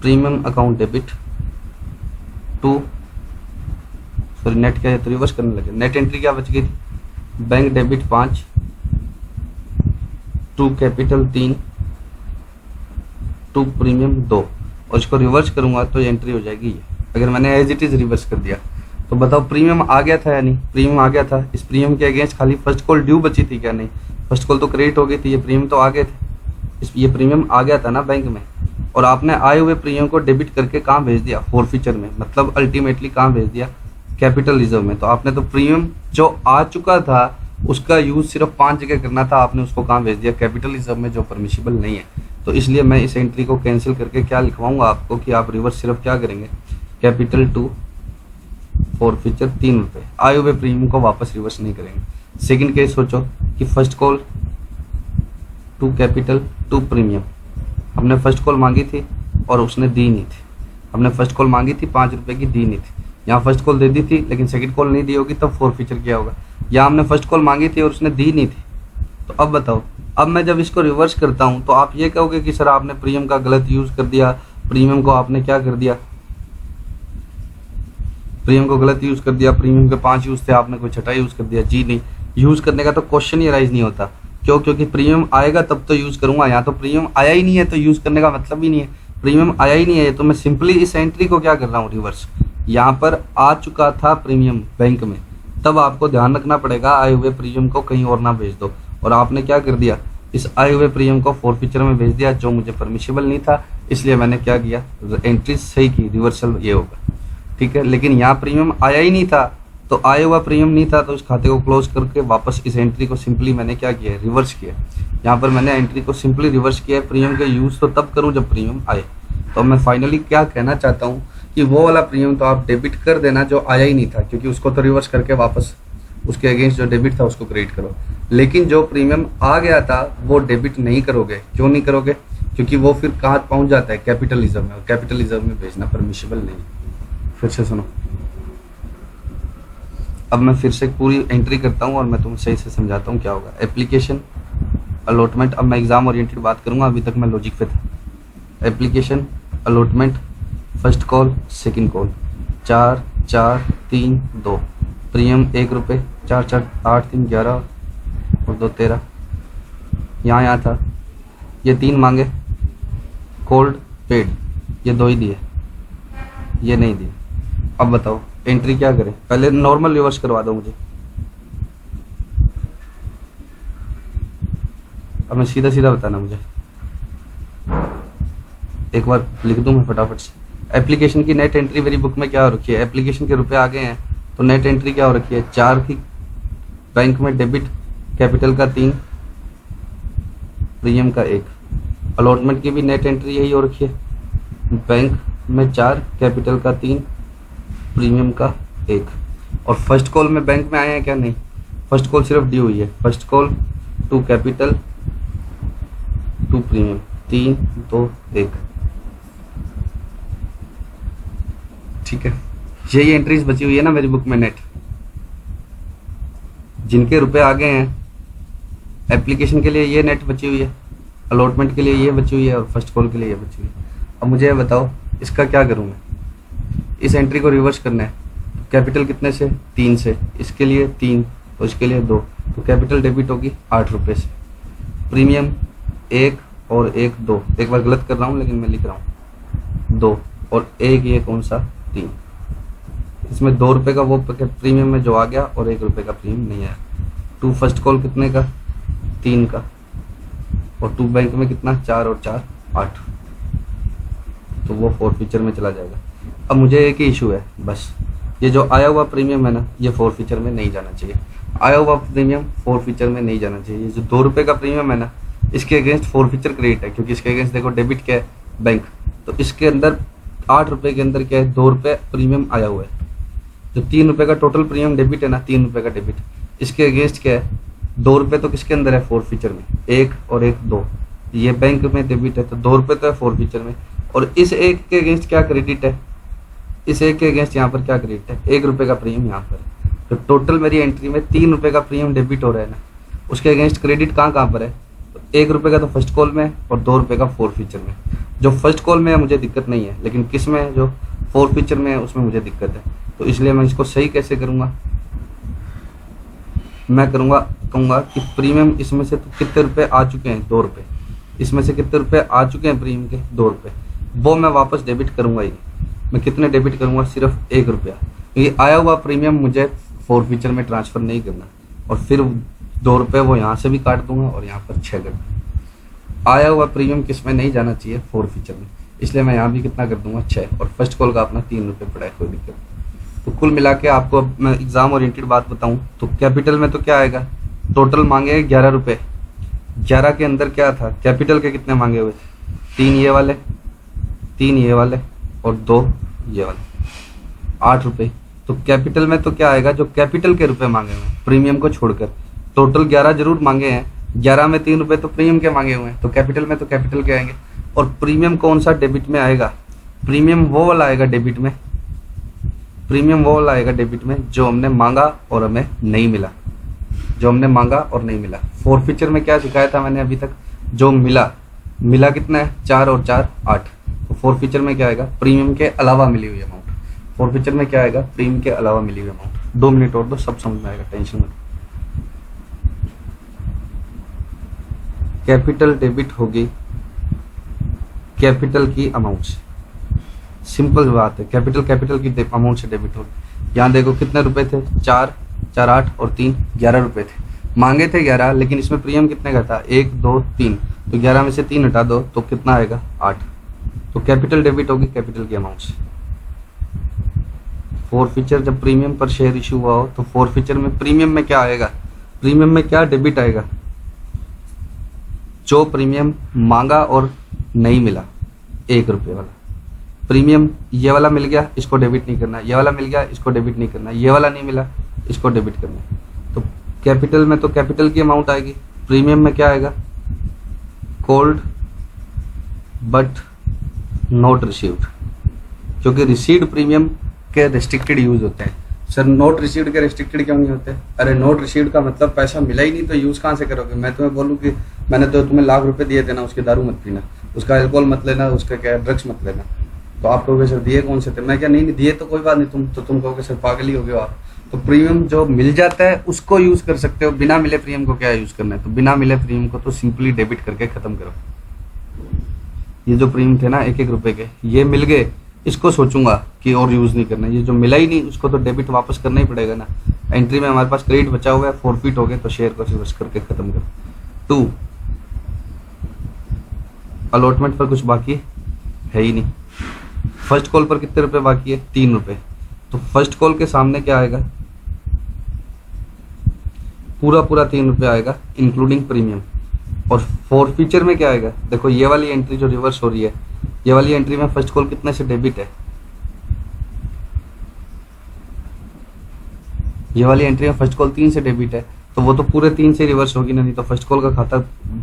A: premium account debit, net क्या है तो रिवर्स करने लगे। नेट एंट्री क्या बच गई थी, bank debit 5, to capital 3, to premium 2, और इसको रिवर्स करूंगा तो ये एंट्री हो जाएगी ये। अगर मैंने एज इट इज रिवर्स कर दिया तो बताओ प्रीमियम आ गया था या नहीं, प्रीमियम आ गया था। इस प्रीमियम के अगेंस्ट खाली फर्स्ट कॉल ड्यू बची थी क्या, नहीं, फर्स्ट कॉल तो क्रेडिट हो गई थी, ये प्रीमियम तो आ गए थे, ये प्रीमियम आ गया था ना बैंक में, और आपने आए हुए प्रीमियम को डेबिट करके कहाँ भेज दिया, फोर फीचर में, मतलब अल्टीमेटली कहाँ भेज दिया, कैपिटल रिजर्व में। तो आपने तो प्रीमियम जो आ चुका था उसका यूज सिर्फ 5 जगह करना था, आपने उसको कहाँ भेज दिया, कैपिटल रिजर्व में, जो परमिशिबल नहीं है। तो इसलिए मैं इस एंट्री को कैंसिल करके क्या लिखवाऊंगा आपको कि आप रिवर्स सिर्फ क्या करेंगे, कैपिटल टू फोर फीचर 3 रुपए, आए हुए प्रीमियम को वापस रिवर्स नहीं करेंगे। सेकंड केस सोचो कि first call to capital to premium, हमने फर्स्ट कॉल मांगी थी और उसने दी नहीं थी, हमने फर्स्ट कॉल मांगी थी 5 रुपए की, दी नहीं थी। यहाँ फर्स्ट कॉल दे दी थी लेकिन सेकंड कॉल नहीं दी होगी, तब फोर फीचर क्या होगा। यहाँ हमने फर्स्ट कॉल मांगी थी और उसने दी नहीं थी। तो अब बताओ, अब मैं जब इसको रिवर्स करता हूँ तो आप ये कहोगे कि सर आपने प्रीमियम का गलत यूज कर दिया, प्रीमियम को आपने क्या कर दिया, प्रीमियम को गलत यूज कर दिया, प्रीमियम के 5 यूज थे आपने कोई छठा यूज कर दिया। जी नहीं, यूज करने का तो क्वेश्चन ही राइज नहीं होता। क्यों, क्योंकि प्रीमियम आएगा तब तो यूज करूंगा। यहाँ तो प्रीमियम आया ही नहीं है तो यूज करने का मतलब ही नहीं है। प्रीमियम आया ही नहीं है तो मैं सिंपली इस एंट्री को क्या कर रहा हूँ, रिवर्स। यहाँ पर आ चुका था प्रीमियम बैंक में, तब आपको ध्यान रखना पड़ेगा आए हुए प्रीमियम को कहीं और ना भेज दो। और आपने क्या कर दिया, इस आए हुए प्रीमियम को फोर फीचर में भेज दिया, जो मुझे परमिशिबल नहीं था। इसलिए मैंने क्या किया, एंट्री सही की, रिवर्सल ये होगा, ठीक है। लेकिन यहाँ प्रीमियम आया ही नहीं था, तो आया हुआ प्रीमियम नहीं था, तो इस खाते को क्लोज करके वापस इस एंट्री को सिंपली मैंने क्या किया, रिवर्स किया। यहाँ पर मैंने एंट्री को सिंपली रिवर्स किया। प्रीमियम के यूज तो तब करूँ जब प्रीमियम आए। तो मैं फाइनली क्या कहना चाहता हूँ कि वो वाला प्रीमियम तो आप डेबिट कर देना जो आया ही नहीं था, क्योंकि उसको तो रिवर्स करके वापस उसके अगेंस्ट जो डेबिट था उसको क्रेडिट करो। लेकिन जो प्रीमियम आ गया था वो डेबिट नहीं करोगे। क्यों नहीं करोगे, क्योंकि वो फिर कहाँ पहुंच जाता है, कैपिटलिज्म में, और कैपिटलिज्म में भेजना परमिशिबल नहीं। फिर से सुनो, अब मैं फिर से पूरी एंट्री करता हूँ और मैं तुम्हें सही से समझाता हूँ क्या होगा। एप्लीकेशन, अलॉटमेंट, अब मैं एग्जाम ओरिएंटेड बात करूंगा, अभी तक मैं लॉजिक पे था। Application, allotment, first call, second call, 4 4 3 2, premium 1 रुपये, 4 4 8 3 11 और 2 13, यहाँ था, ये 3 मांगे, कोल्ड पेड, ये 2 ही दिए, ये नहीं दिए। अब बताओ एंट्री क्या करें, पहले नॉर्मल रिवर्स करवा दो मुझे। अब मैं सीधा सीधा बताना मुझे, एक बार लिख दूं मैं फटाफट से। एप्लीकेशन की नेट एंट्री मेरी बुक में क्या हो रखी है, एप्लीकेशन के रुपए आ गए हैं तो नेट एंट्री क्या हो रखी है, 4 की बैंक में डेबिट, कैपिटल का 3, प्रीमियम का 1। अलॉटमेंट की भी नेट एंट्री यही हो रखी है, बैंक में 4, कैपिटल का 3, प्रीमियम का 1। और फर्स्ट कॉल में बैंक में आए हैं क्या, नहीं, फर्स्ट कॉल सिर्फ ड्यू हुई है। First call to capital to premium, 3 2 1। ठीक है, यही एंट्रीज बची हुई है ना मेरी बुक में नेट। जिनके रुपए आ गए हैं एप्लीकेशन के लिए ये नेट बची हुई है, अलॉटमेंट के लिए ये बची हुई है और फर्स्ट कॉल के लिए ये बची हुई है। अब मुझे ये बताओ इसका क्या करूँ मैं। इस एंट्री को रिवर्स करना है। कैपिटल कितने से? 3 से। इसके लिए 3 और इसके लिए 2, तो कैपिटल डेबिट होगी 8 रुपये से। प्रीमियम 1 और 1 2, एक बार गलत कर रहा हूँ लेकिन मैं लिख रहा हूँ 2 और 1 ये कौन सा 3। इसमें 2 रुपये का वो प्रीमियम में जो आ गया और 1 रुपये का प्रीमियम नहीं आया। 2 फर्स्ट कॉल कितने का? 3 का। और 2 बैंक में कितना? 4 और 4 8, तो वो फोरफीचर में चला जाएगा। अब मुझे एक ही इशू है बस, ये जो आया हुआ प्रीमियम है ना ये फोरफीचर में नहीं जाना चाहिए। आया हुआ प्रीमियम फोरफीचर में नहीं जाना चाहिए। ये जो 2 रुपये का प्रीमियम है ना इसके अगेंस्ट फोरफीचर क्रिएट है, क्योंकि इसके अगेंस्ट देखो डेबिट क्या है बैंक, तो इसके अंदर 8 रुपये के अंदर क्या है 2 रुपये प्रीमियम आया हुआ है। जो 3 रुपये का टोटल प्रीमियम डेबिट है ना, 3 रुपये का डेबिट, इसके अगेंस्ट क्या है 2 रुपये तो किसके अंदर है फोरफीचर में, 1 और 1 2, ये बैंक में डेबिट है तो 2 रुपये तो है फोरफीचर में। और इस 1 के अगेंस्ट क्या क्रेडिट है, इस 1 के अगेंस्ट यहाँ पर क्या क्रेडिट है 1 रुपये का प्रीमियम यहाँ पर। तो टोटल मेरी एंट्री में 3 रुपये का प्रीमियम डेबिट हो रहा है ना, उसके अगेंस्ट क्रेडिट कहाँ पर है, तो 1 रुपये का तो फर्स्ट कॉल में और 2 रुपये का फोरफीचर में। जो फर्स्ट कॉल में है मुझे दिक्कत नहीं है, लेकिन किस में है जो फोरफीचर में है उसमें मुझे दिक्कत है। तो इसलिए मैं इसको सही कैसे करूँगा, मैं कहूँगा कि प्रीमियम इसमें से तो कितने रुपए आ चुके हैं 2 रुपये, इसमें से कितने रुपए आ चुके हैं प्रीमियम के 2 रुपये, वो मैं वापस डेबिट करूँगा ही। मैं कितने डेबिट करूँगा, सिर्फ 1 रुपया, क्योंकि आया हुआ प्रीमियम मुझे फोरफीचर में ट्रांसफ़र नहीं करना। और फिर 2 रुपये वो यहाँ से भी काट दूंगा और यहाँ पर 6 कर दूँगा। आया हुआ प्रीमियम किस में नहीं जाना चाहिए, फोरफीचर में, इसलिए मैं यहाँ भी कितना कर दूंगा 6, और फर्स्ट कॉल का अपना 3 रुपये पड़ा है, कोई दिक्कत नहीं। तो कुल मिला के आपको मैं एग्जाम ओरिएंटेड बात बताऊं तो कैपिटल में तो क्या आएगा, टोटल मांगे 11 रुपये। 11 के अंदर क्या था, कैपिटल के कितने मांगे हुए थे, 3 ये वाले, 3 ये वाले और 2 ये वाले, 8 रुपये। तो कैपिटल में तो क्या आएगा, जो कैपिटल के रुपए मांगे हुए हैं प्रीमियम को छोड़कर, टोटल 11 जरूर मांगे हैं, 11 में 3 रुपये तो प्रीमियम के मांगे हुए हैं, तो कैपिटल में तो कैपिटल के आएंगे। और प्रीमियम कौन सा डेबिट में आएगा, प्रीमियम वो वाला आएगा डेबिट में, प्रीमियम वो वाला आएगा डेबिट में जो हमने मांगा और हमें नहीं मिला, जो हमने मांगा और नहीं मिला। फोरफीचर में क्या सिखाया था मैंने अभी तक, जो मिला कितना है 4 और 4 8। तो फोरफीचर में क्या आएगा, प्रीमियम के अलावा मिली हुई अमाउंट। फोरफीचर में क्या आएगा, प्रीमियम के अलावा मिली हुई अमाउंट। 2 मिनट और दो, सब समझ में आएगा, टेंशन मत। कैपिटल डेबिट होगी कैपिटल की अमाउंट से, सिंपल बात है, कैपिटल की अमाउंट से डेबिट होगी। यहाँ देखो कितने रुपए थे, 4 4 8 और 3 11 रुपए थे, मांगे थे 11, लेकिन इसमें प्रीमियम कितने का था 1 2 3, तो 11 में से 3 हटा दो तो कितना आएगा 8। तो कैपिटल डेबिट होगी कैपिटल की अमाउंट से। फोरफीचर जब प्रीमियम पर शेयर इशू हुआ हो तो फोरफीचर में प्रीमियम में क्या आएगा, प्रीमियम में क्या डेबिट आएगा, जो प्रीमियम मांगा और नहीं मिला 1 रुपये वाला प्रीमियम, ये वाला मिल गया इसको डेबिट नहीं करना, ये वाला मिल गया इसको डेबिट नहीं करना, ये वाला नहीं मिला इसको डेबिट करना। तो कैपिटल में तो कैपिटल की अमाउंट आएगी, प्रीमियम में क्या आएगा, कॉल्ड बट नॉट रिसीव्ड, क्योंकि रिसीव्ड प्रीमियम के रिस्ट्रिक्टेड यूज होते हैं। सर नोट रिसीव्ड के रिस्ट्रिक्टेड क्यों नहीं होते, अरे नोट रिसीव्ड का मतलब पैसा मिला ही नहीं तो यूज कहाँ से करोगे। मैं तुम्हें बोलूँ कि मैंने तो तुम्हें लाख रुपए दिए थे ना, उसके दारू मत पीना, उसका अल्कोहल मत लेना, उसका क्या ड्रग्स मत लेना, तो आप कहोगे सर दिए कौन से थे, मैं क्या नहीं दिए तो कोई बात नहीं, तुम कहोगे सर पागल ही हो गए आप। तो प्रीमियम जो मिल जाता है उसको यूज कर सकते हो, बिना मिले प्रीमियम को क्या यूज करना है। तो बिना मिले प्रीमियम को तो सिंपली डेबिट करके खत्म करो। ये जो प्रीमियम थे ना 1 रुपए के, ये मिल गए, इसको सोचूंगा कि और यूज नहीं करना। ये जो मिला ही नहीं उसको तो डेबिट वापस करना ही पड़ेगा ना। एंट्री में हमारे पास क्रेडिट बचा हुआ है, फोरफीट हो गए, तो शेयर को रिवर्स करके खत्म करो। 2 अलॉटमेंट पर कुछ बाकी है ही नहीं। फर्स्ट कॉल पर कितने रुपए बाकी है, 3 रुपए, तो फर्स्ट कॉल के सामने क्या आएगा, पूरा 3 रुपए आएगा इंक्लूडिंग प्रीमियम। और फोरफीचर में क्या आएगा, देखो ये वाली एंट्री जो रिवर्स हो रही है, ये वाली एंट्री में फर्स्ट कॉल कितने से डेबिट है, ये वाली एंट्री में फर्स्ट कॉल 3 से डेबिट है, तो वो तो पूरे 3 से रिवर्स होगी ना, नहीं तो फर्स्ट कॉल का खाता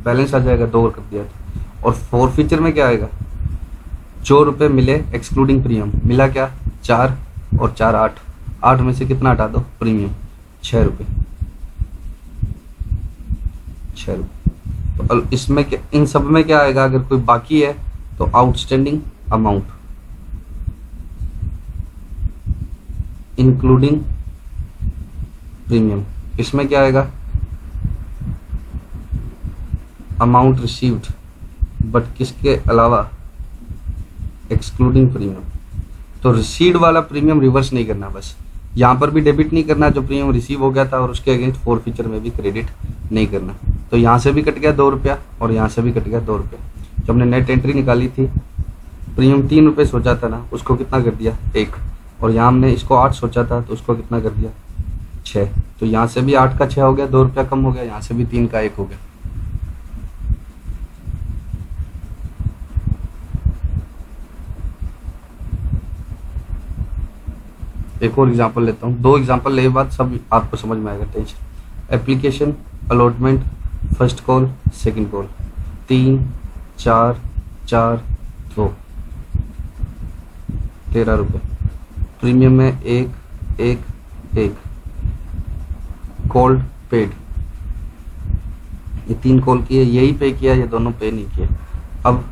A: बैलेंस आ जाएगा 2 कर दिया था। और फॉरफीचर में क्या आएगा, जो रुपए मिले एक्सक्लूडिंग प्रीमियम, मिला क्या 4 और 4 8, 8 में से कितना हटा दो प्रीमियम, 6 रुपये, 6 रुपये। तो इसमें क्या, इन सब में क्या आएगा, अगर कोई बाकी है तो आउटस्टैंडिंग अमाउंट इंक्लूडिंग प्रीमियम। इसमें क्या आएगा, अमाउंट रिसीव्ड बट किसके अलावा, एक्सक्लूडिंग प्रीमियम। तो रिसीव्ड वाला प्रीमियम रिवर्स नहीं करना, बस यहाँ पर भी डेबिट नहीं करना जो प्रीमियम रिसीव हो गया था, और उसके अगेंस्ट फॉरफीचर में भी क्रेडिट नहीं करना। तो यहाँ से भी कट गया 2 रुपया और यहाँ से भी कट गया 2 रुपया। जो हमने नेट एंट्री निकाली थी, प्रीमियम 3 रुपये सोचा था ना, उसको कितना कर दिया 1, और यहाँ हमने इसको 8 सोचा था तो उसको कितना कर दिया 6। तो यहाँ से भी 8 का 6 हो गया, 2 रुपया कम हो गया, यहाँ से भी 3 का 1 हो गया। एक और एग्जांपल लेता हूँ, 2 एग्जांपल ले बाद सब आपको समझ में आएगा, tension. Application allotment, first call second call, 3 4 4 2, 13 रुपये। प्रीमियम में 1 1 1, कॉल्ड पेड, ये 3 कॉल किए, यही पे किया, ये दोनों पे नहीं किए। अब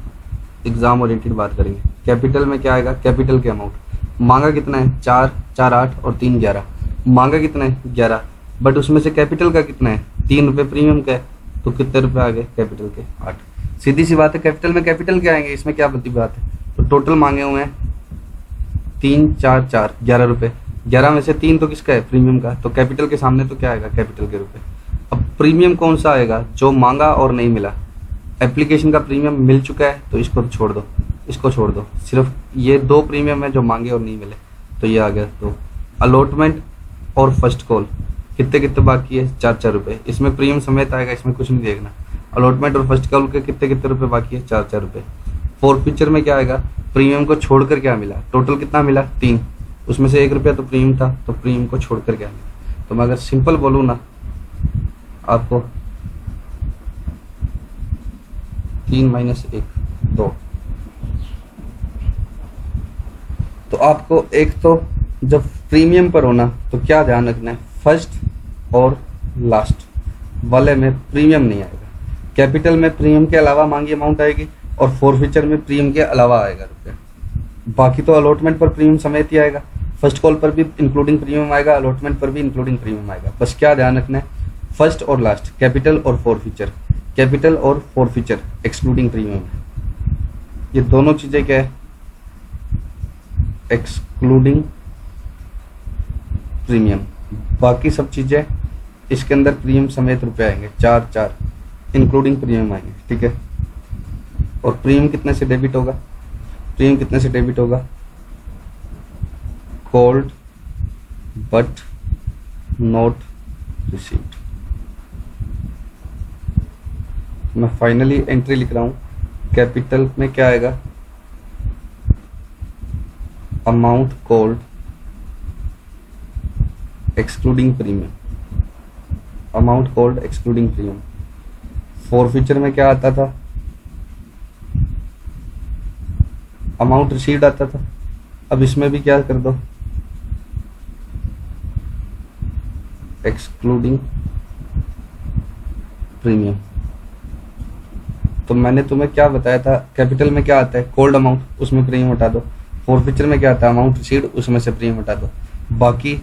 A: एग्जाम ओरिएंटेड बात करेंगे। कैपिटल में क्या आएगा, कैपिटल के अमाउंट, मांगा कितना है 4 4 8 और 3 11, मांगा कितना है 11, बट उसमें से कैपिटल का कितना है 3 रुपये प्रीमियम का है, तो कितने रुपए आ गए कैपिटल के 8। सीधी सी बात है, कैपिटल में कैपिटल क्या आएंगे, इसमें क्या बड़ी बात है। तो टोटल मांगे हुए हैं 3 4 4 11 रुपये, 11 में से 3 तो किसका है प्रीमियम का, तो कैपिटल के सामने तो क्या आएगा कैपिटल के रुपए। अब प्रीमियम कौन सा आएगा, जो मांगा और नहीं मिला। एप्लीकेशन का प्रीमियम मिल चुका है तो इसको छोड़ दो, इसको छोड़ दो, सिर्फ ये 2 प्रीमियम है जो मांगे और नहीं मिले, तो ये आ गया। तो अलॉटमेंट और फर्स्ट कॉल कितने कितने बाकी है 4 4 रुपये, इसमें प्रीमियम समेत आएगा, इसमें कुछ नहीं देखना। अलॉटमेंट और फर्स्ट कॉल के कितने कितने रुपये बाकी है 4 4 रुपये। फॉरफीचर में क्या आएगा, प्रीमियम को छोड़कर क्या मिला, टोटल कितना मिला 3, उसमें से 1 रुपया तो प्रीमियम था, तो प्रीमियम को छोड़कर क्या मिला। तो मैं अगर सिंपल बोलूँ ना आपको, 3 - 1 2, तो आपको एक तो जब प्रीमियम पर होना तो क्या ध्यान रखना है, फर्स्ट और लास्ट वाले में प्रीमियम नहीं आएगा। कैपिटल में प्रीमियम के अलावा मांगी अमाउंट आएगी, और फॉरफीचर में प्रीमियम के अलावा आएगा रुपया। बाकी तो अलॉटमेंट पर प्रीमियम समेत ही आएगा, फर्स्ट कॉल पर भी इंक्लूडिंग प्रीमियम आएगा, अलॉटमेंट पर भी इंक्लूडिंग प्रीमियम आएगा। बस क्या ध्यान रखना है, फर्स्ट और लास्ट, कैपिटल और फॉरफीचर, कैपिटल और फॉरफीचर एक्सक्लूडिंग प्रीमियम, ये दोनों चीजें क्या है एक्सक्लूडिंग प्रीमियम। बाकी सब चीजें इसके अंदर प्रीमियम समेत रुपए आएंगे, 4 4 इंक्लूडिंग प्रीमियम आएंगे, ठीक है। और प्रीमियम कितने से डेबिट होगा, प्रीमियम कितने से डेबिट होगा, कॉल्ड बट नॉट रिसीव्ड। मैं फाइनली एंट्री लिख रहा हूं, कैपिटल में क्या आएगा, amount called excluding premium, amount called excluding premium. Forfeiture में क्या आता था, अमाउंट रिसीव्ड आता था। अब इसमें भी क्या कर दो, एक्सक्लूडिंग प्रीमियम। तो मैंने तुम्हें क्या बताया था, कैपिटल में क्या आता है कॉल्ड अमाउंट, उसमें प्रीमियम हटा दो। फॉरफीचर में क्या आता है अमाउंट रिसीव्ड, उसमें से प्रीमियम हटा दो। बाकी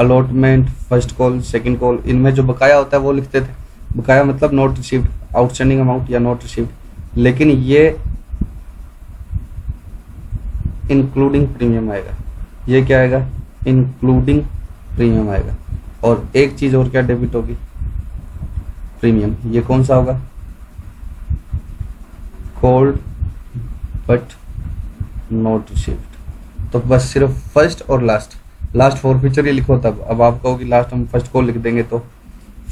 A: allotment, first call, second call, इनमें जो बकाया होता है वो लिखते थे, बकाया मतलब नॉट रिसीव्ड, आउटस्टैंडिंग अमाउंट या नॉट रिसीव्ड। लेकिन ये इंक्लूडिंग प्रीमियम आएगा, ये क्या आएगा इंक्लूडिंग प्रीमियम आएगा। और एक चीज और क्या डेबिट होगी, प्रीमियम, ये कौन सा होगा, कॉल्ड बट नॉट रिसीव्ड। तो बस सिर्फ फर्स्ट और लास्ट, लास्ट फॉरफीचर ये लिखो तब। अब आप कहोगे लास्ट हम फर्स्ट को लिख देंगे, तो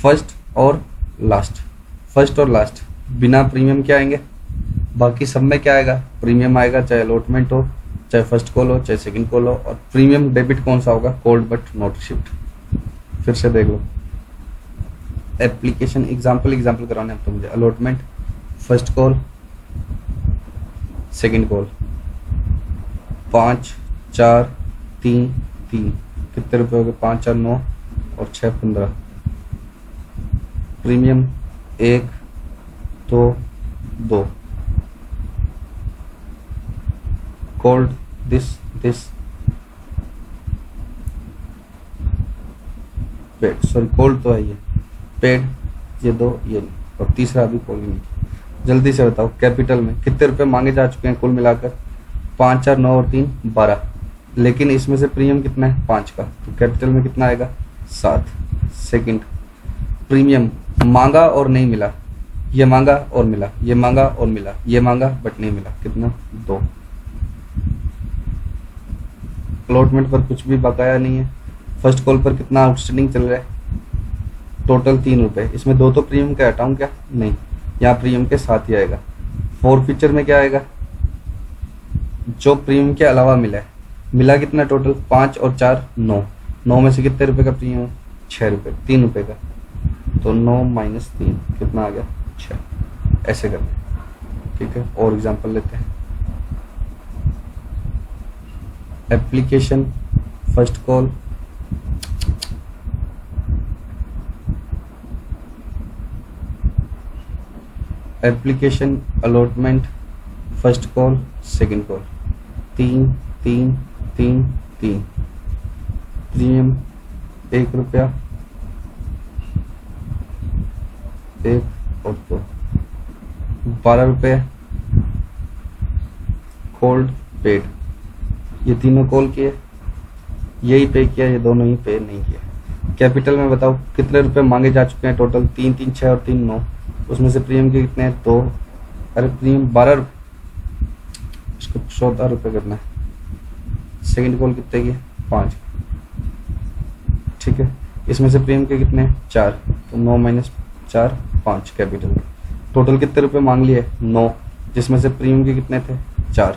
A: फर्स्ट और लास्ट, फर्स्ट और लास्ट बिना प्रीमियम के आएंगे। बाकी सब में क्या आएगा प्रीमियम आएगा, चाहे अलॉटमेंट हो, चाहे फर्स्ट कॉल हो, चाहे सेकंड कॉल हो। और प्रीमियम डेबिट कौन सा होगा, कॉल्ड बट नॉट रिसीव्ड। फिर से देख लो एप्लीकेशन, एग्जाम्पल कराने हैं तो मुझे, allotment, first call second call 5 4 3 3 कितने रुपए हो गए? 5 4 9 और 6 15। Premium 1 2 2। Called this paid, sorry cold तो है ये, पेड ये 2 ये नहीं, और तीसरा अभी कोई नहीं। जल्दी से बताओ कैपिटल में कितने रुपए मांगे जा चुके हैं कुल मिलाकर? 5 4 9 और 3 12, लेकिन इसमें से प्रीमियम कितना है? 5 का, तो कैपिटल में कितना आएगा? 7। सेकंड, प्रीमियम मांगा और नहीं मिला, ये मांगा और मिला, ये मांगा और मिला, ये मांगा बट नहीं मिला, कितना? 2। अलॉटमेंट पर कुछ भी बकाया नहीं है। फर्स्ट कॉल पर कितना आउटस्टैंडिंग चल रहा है? टोटल 3 रुपए। इसमें 2 तो प्रीमियम के हटाऊं क्या? नहीं, यहाँ प्रीमियम के साथ ही आएगा। फॉरफीचर में क्या आएगा? जो प्रीमियम के अलावा मिला है, मिला कितना टोटल? 5 और 4 9। 9 में से कितने रुपए का प्रीमियम? 6 रुपए, 3 रुपए का, तो 9 माइनस 3 कितना आ गया? 6। ऐसे करते हैं, ठीक है। और एग्जांपल लेते हैं। Application first call application allotment first call second call 3 3 3 3। Premium 1 रुपया, 1 और 2 12 रुपये। कॉल्ड पेड, ये तीनों कॉल किए, यही पे किया, ये दोनों ही पे नहीं किया। कैपिटल में बताओ कितने रुपए मांगे जा चुके हैं टोटल? 3 3 6 और 3 9। उसमें से प्रीमियम के कितने हैं? 2। अरे प्रीमियम 12 रुपये, इसको 14 रुपये करना है। सेकंड कॉल कितने की? 5, ठीक है। इसमें से प्रीमियम के कितने हैं? 4, तो 9 माइनस 4 5 कैपिटल। टोटल कितने रुपए मांग लिए? 9, जिसमें से प्रीमियम के कितने थे? 4।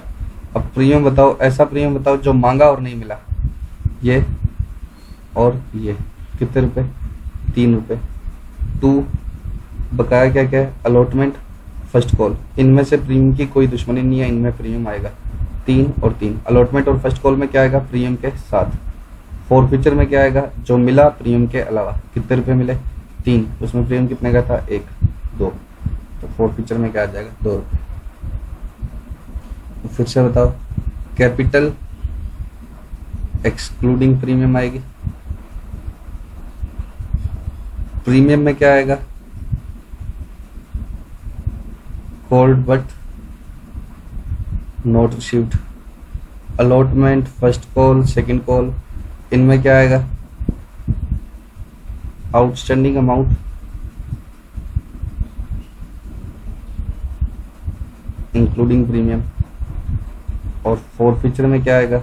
A: अब प्रीमियम बताओ, ऐसा प्रीमियम बताओ जो मांगा और नहीं मिला, ये और ये कितने रुपए? 3 रुपए। 2 बकाया क्या क्या है? अलॉटमेंट फर्स्ट कॉल, इनमें से प्रीमियम की कोई दुश्मनी नहीं है, इनमें प्रीमियम आएगा 3 और 3। अलॉटमेंट और फर्स्ट कॉल में क्या आएगा? प्रीमियम के साथ। फॉरफीचर में क्या आएगा? जो मिला प्रीमियम के अलावा। कितने रुपए मिले? 3, उसमें प्रीमियम कितने का था? 1 2, तो फॉरफीचर में क्या आ जाएगा? 2 रुपये। तो फिर से बताओ, कैपिटल एक्सक्लूडिंग प्रीमियम आएगी। प्रीमियम में क्या आएगा? Called but not received. Allotment first call second call, इनमें क्या आएगा? Outstanding amount including premium. और फॉरफीचर में क्या आएगा?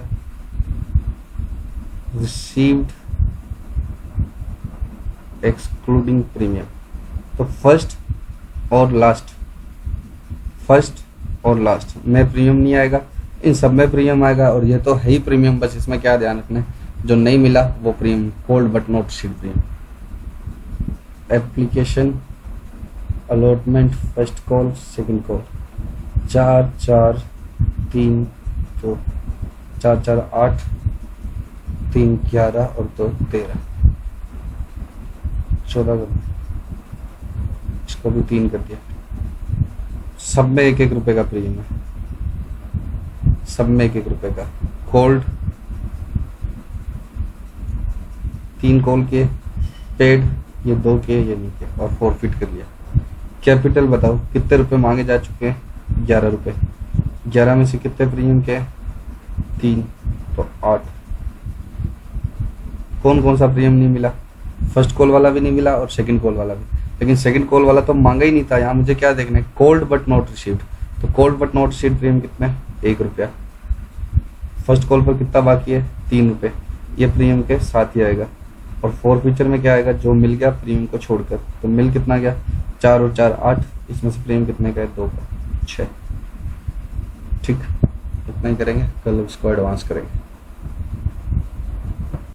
A: Received excluding premium. तो फर्स्ट और लास्ट में प्रीमियम नहीं आएगा, इन सब में प्रीमियम आएगा, और ये तो है ही प्रीमियम। बस इसमें क्या ध्यान रखना है, जो नहीं मिला वो premium, called but not received premium. Application allotment first call second call 4 4 3 2 4 4 8 3 11 और 2 13 14 कर, इसको भी 3 कर दिया। सब में 1 1 रुपए का प्रीमियम है, सब में 1 1 रुपए का। कॉल्ड 3 कॉल किए, पेड ये 2 किए, ये नहीं किए, और फॉरफिट कर लिया। कैपिटल बताओ कितने रुपए मांगे जा चुके हैं? 11 रुपए। 11 में से कितने प्रीमियम के हैं? 3, तो 8। कौन कौन सा प्रीमियम नहीं मिला? फर्स्ट कॉल वाला भी नहीं मिला और सेकंड कॉल वाला भी, लेकिन सेकंड कॉल वाला तो मांगा ही नहीं था। यहाँ मुझे क्या देखना है? Called but not received. तो called but not received premium कितना है? 1 रुपया। फर्स्ट कॉल पर कितना बाकी है? 3 रुपये, ये प्रीमियम के साथ ही आएगा। और फॉरफीचर में क्या आएगा? जो मिल गया प्रीमियम को छोड़कर, तो मिल कितना गया? 4 और 4 8, इसमें से प्रीमियम कितने का है? 2 का, 6। ठीक, इतना ही करेंगे, कल उसको एडवांस करेंगे।